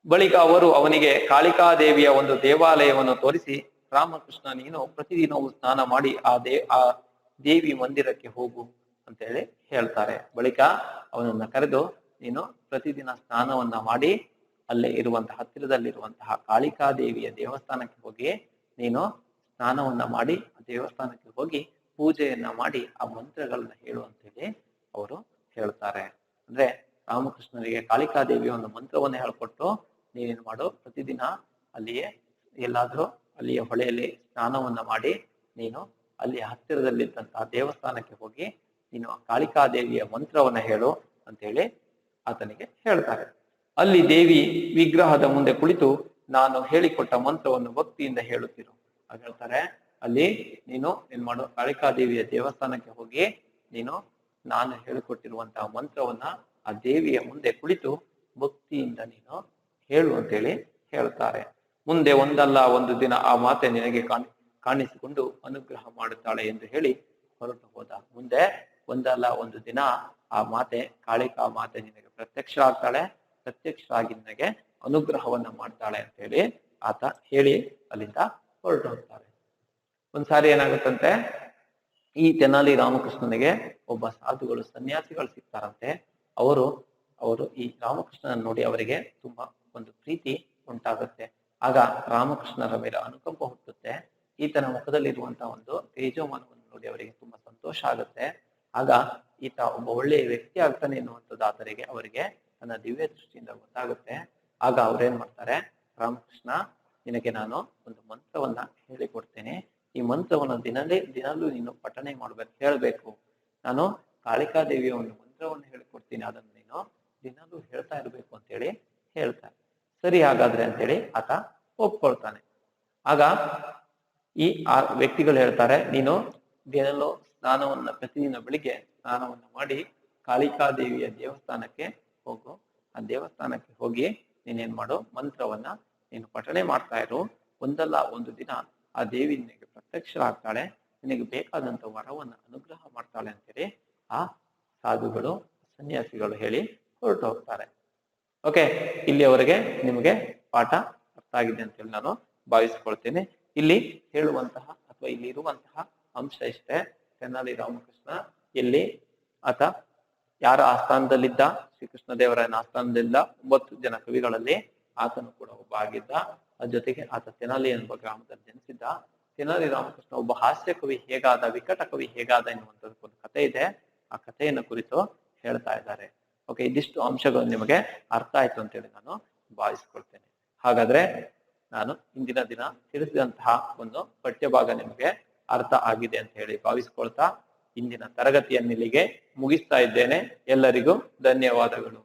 ಬಳಿಕ ಅವರು ಅವನಿಗೆ ಕಾಳಿಕಾ ದೇವಿಯ ಒಂದು ದೇವಾಲಯವನ್ನು ತೋರಿಸಿ, ರಾಮಕೃಷ್ಣ ನೀನು ಪ್ರತಿದಿನವೂ ಸ್ನಾನ ಮಾಡಿ ಆ ದೇವಿ ಮಂದಿರಕ್ಕೆ ಹೋಗು ಅಂತ ಹೇಳಿ ಹೇಳ್ತಾರೆ. ಬಳಿಕ ಅವನನ್ನ ಕರೆದು, ನೀನು ಪ್ರತಿದಿನ ಸ್ನಾನವನ್ನ ಮಾಡಿ ಅಲ್ಲೇ ಇರುವಂತಹ, ಹತ್ತಿರದಲ್ಲಿರುವಂತಹ ಕಾಳಿಕಾ ದೇವಿಯ ದೇವಸ್ಥಾನಕ್ಕೆ ಹೋಗಿ ನೀನು ಸ್ನಾನವನ್ನ ಮಾಡಿ ಆ ದೇವಸ್ಥಾನಕ್ಕೆ ಹೋಗಿ ಪೂಜೆಯನ್ನ ಮಾಡಿ ಆ ಮಂತ್ರಗಳನ್ನ ಹೇಳು ಅಂತ ಹೇಳಿ ಅವರು ಹೇಳ್ತಾರೆ. ಅಂದ್ರೆ ರಾಮಕೃಷ್ಣನಿಗೆ ಕಾಳಿಕಾದೇವಿಯ ಒಂದು ಮಂತ್ರವನ್ನ ಹೇಳ್ಕೊಟ್ಟು, ನೀನೇನ್ ಮಾಡು, ಪ್ರತಿದಿನ ಅಲ್ಲಿಯೇ ಎಲ್ಲಾದ್ರೂ ಅಲ್ಲಿಯ ಹೊಳೆಯಲ್ಲಿ ಸ್ನಾನವನ್ನ ಮಾಡಿ ನೀನು ಅಲ್ಲಿ ಹತ್ತಿರದಲ್ಲಿದ್ದಂತಹ ದೇವಸ್ಥಾನಕ್ಕೆ ಹೋಗಿ ನೀನು ಆ ಕಾಳಿಕಾದೇವಿಯ ಮಂತ್ರವನ್ನ ಹೇಳು ಅಂತ ಹೇಳಿ ಆತನಿಗೆ ಹೇಳ್ತಾರೆ. ಅಲ್ಲಿ ದೇವಿ ವಿಗ್ರಹದ ಮುಂದೆ ಕುಳಿತು ನಾನು ಹೇಳಿಕೊಟ್ಟ ಮಂತ್ರವನ್ನು ಭಕ್ತಿಯಿಂದ ಹೇಳುತ್ತಿರು ಅಂತ ಹೇಳ್ತಾರೆ. ಅಲ್ಲಿ ನೀನು ಏನ್ ಮಾಡು, ಕಾಳಿಕಾದೇವಿಯ ದೇವಸ್ಥಾನಕ್ಕೆ ಹೋಗಿ ನೀನು ನಾನು ಹೇಳಿಕೊಟ್ಟಿರುವಂತಹ ಮಂತ್ರವನ್ನ ಆ ದೇವಿಯ ಮುಂದೆ ಕುಳಿತು ಭಕ್ತಿಯಿಂದ ನೀನು ಹೇಳು ಅಂತೇಳಿ ಹೇಳ್ತಾರೆ. ಮುಂದೆ ಒಂದಲ್ಲ ಒಂದು ದಿನ ಆ ಮಾತೆ ನಿನಗೆ ಕಾಣಿಸಿಕೊಂಡು ಅನುಗ್ರಹ ಮಾಡುತ್ತಾಳೆ ಎಂದು ಹೇಳಿ ಹೊರಟು ಹೋದ. ಮುಂದೆ ಒಂದಲ್ಲ ಒಂದು ದಿನ ಆ ಮಾತೆ, ಕಾಳಿಕಾ ಮಾತೆ ನಿನಗೆ ಪ್ರತ್ಯಕ್ಷರಾಗ್ತಾಳೆ, ಪ್ರತ್ಯಕ್ಷರಾಗಿ ನಿನಗೆ ಅನುಗ್ರಹವನ್ನ ಮಾಡ್ತಾಳೆ ಅಂತ ಹೇಳಿ ಆತ ಹೇಳಿ ಅಲ್ಲಿಂದ ಹೊರಟು ಹೋಗ್ತಾರೆ. ಒಂದ್ಸಾರಿ ಏನಾಗುತ್ತಂತೆ, ಈ ತೆನಾಲಿ ರಾಮಕೃಷ್ಣನಿಗೆ ಒಬ್ಬ ಸಾಧುಗಳು, ಸನ್ಯಾಸಿಗಳು ಸಿಗ್ತಾರಂತೆ. ಅವರು ಈ ರಾಮಕೃಷ್ಣನ ನೋಡಿ ಅವರಿಗೆ ತುಂಬಾ ಒಂದು ಪ್ರೀತಿ ಉಂಟಾಗುತ್ತೆ. ಆಗ ರಾಮಕೃಷ್ಣರ ಮೇಲೆ ಅನುಕಂಪ ಹುಟ್ಟುತ್ತೆ. ಈತನ ಮುಖದಲ್ಲಿರುವಂತಹ ಒಂದು ತೇಜೋಮಾನವನ್ನು ನೋಡಿ ಅವರಿಗೆ ತುಂಬಾ ಸಂತೋಷ ಆಗುತ್ತೆ. ಆಗ ಈತ ಒಬ್ಬ ಒಳ್ಳೆಯ ವ್ಯಕ್ತಿ ಆಗ್ತಾನೆ ಎನ್ನುವಂಥದ್ದು ಅವರಿಗೆ ತನ್ನ ದಿವ್ಯ ದೃಷ್ಟಿಯಿಂದ ಗೊತ್ತಾಗುತ್ತೆ. ಆಗ ಅವ್ರೇನ್ ಮಾಡ್ತಾರೆ, ರಾಮಕೃಷ್ಣ ನಿನಗೆ ನಾನು ಒಂದು ಮಂತ್ರವನ್ನ ಹೇಳಿಕೊಡ್ತೇನೆ, ಈ ಮಂತ್ರವನ್ನು ದಿನಲೂ ನೀನು ಪಠಣೆ ಹೇಳ್ಬೇಕು. ನಾನು ಕಾಳಿಕಾದೇವಿಯ ಒಂದು ಮಂತ್ರವನ್ನು ಹೇಳಿಕೊಡ್ತೀನಿ, ಅದನ್ನು ನೀನು ದಿನಲೂ ಹೇಳ್ತಾ ಇರ್ಬೇಕು ಅಂತೇಳಿ ಹೇಳ್ತಾರೆ. ಸರಿ ಹಾಗಾದ್ರೆ ಅಂತೇಳಿ ಆತ ಒಪ್ಕೊಳ್ತಾನೆ. ಆಗ ಈ ವ್ಯಕ್ತಿಗಳು ಹೇಳ್ತಾರೆ, ನೀನು ದಿನಲೂ ಸ್ನಾನವನ್ನ, ಪ್ರತಿದಿನ ಬೆಳಿಗ್ಗೆ ಸ್ನಾನವನ್ನ ಮಾಡಿ ಕಾಳಿಕಾದೇವಿಯ ದೇವಸ್ಥಾನಕ್ಕೆ ಹೋಗು. ಆ ದೇವಸ್ಥಾನಕ್ಕೆ ಹೋಗಿ ನೀನೇನ್ ಮಾಡು, ಮಂತ್ರವನ್ನ ನೀನು ಪಠಣೆ ಮಾಡ್ತಾ ಇರು. ಒಂದಲ್ಲ ಒಂದು ದಿನ ಆ ದೇವಿ ನಿನಗೆ ಪ್ರತ್ಯಕ್ಷರಾಗ್ತಾಳೆ, ನಿನಗೆ ಬೇಕಾದಂತ ವರವನ್ನ ಅನುಗ್ರಹ ಮಾಡ್ತಾಳೆ ಅಂತೇಳಿ ಆ ಸಾಧುಗಳು, ಸನ್ಯಾಸಿಗಳು ಹೇಳಿ ಹೊರಟು ಹೋಗ್ತಾರೆ. ಓಕೆ, ಇಲ್ಲಿಯವರೆಗೆ ನಿಮಗೆ ಪಾಠ ಅರ್ಥ ಆಗಿದೆ ಅಂತೇಳಿ ನಾನು ಭಾವಿಸ್ಕೊಳ್ತೇನೆ. ಇಲ್ಲಿ ಹೇಳುವಂತಹ ಅಥವಾ ಇಲ್ಲಿ ಇರುವಂತಹ ಅಂಶ ಇಷ್ಟೇ. ತೆನಾಲಿ ರಾಮಕೃಷ್ಣ ಎಲ್ಲಿ ಆತ ಯಾರ ಆಸ್ಥಾನದಲ್ಲಿದ್ದ, ಶ್ರೀಕೃಷ್ಣ ದೇವರಾಯನ ಆಸ್ಥಾನದಲ್ಲಿದ್ದ 9 ಜನ ಕವಿಗಳಲ್ಲಿ ಆತನು ಕೂಡ ಒಬ್ಬ ಆಗಿದ್ದ. ಅದ್ರ ಜೊತೆಗೆ ಆತ ತೆನಾಲಿ ಎಂಬ ಗ್ರಾಮದಲ್ಲಿ ಜನಿಸಿದ್ದ. ತೆನಾಲಿ ರಾಮಕೃಷ್ಣ ಒಬ್ಬ ಹಾಸ್ಯ ಕವಿ ಹೇಗಾದ, ವಿಕಟ ಕವಿ ಹೇಗಾದ ಎನ್ನುವಂಥದ್ದು ಒಂದು ಕಥೆ ಇದೆ. ಆ ಕಥೆಯನ್ನು ಕುರಿತು ಹೇಳ್ತಾ ಇದ್ದಾರೆ. ಓಕೆ, ಇದಿಷ್ಟು ಅಂಶಗಳು ನಿಮಗೆ ಅರ್ಥ ಆಯ್ತು ಅಂತೇಳಿ ನಾನು ಭಾವಿಸ್ಕೊಳ್ತೇನೆ. ಹಾಗಾದ್ರೆ ನಾನು ಇಂದಿನ ದಿನ ತಿಳಿಸಿದಂತಹ ಒಂದು ಪಠ್ಯಭಾಗ ನಿಮಗೆ ಅರ್ಥ ಆಗಿದೆ ಅಂತ ಹೇಳಿ ಭಾವಿಸ್ಕೊಳ್ತಾ ಇಂದಿನ ತರಗತಿಯನ್ನಿಲ್ಲಿಗೆ ಮುಗಿಸ್ತಾ ಇದ್ದೇನೆ. ಎಲ್ಲರಿಗೂ ಧನ್ಯವಾದಗಳು.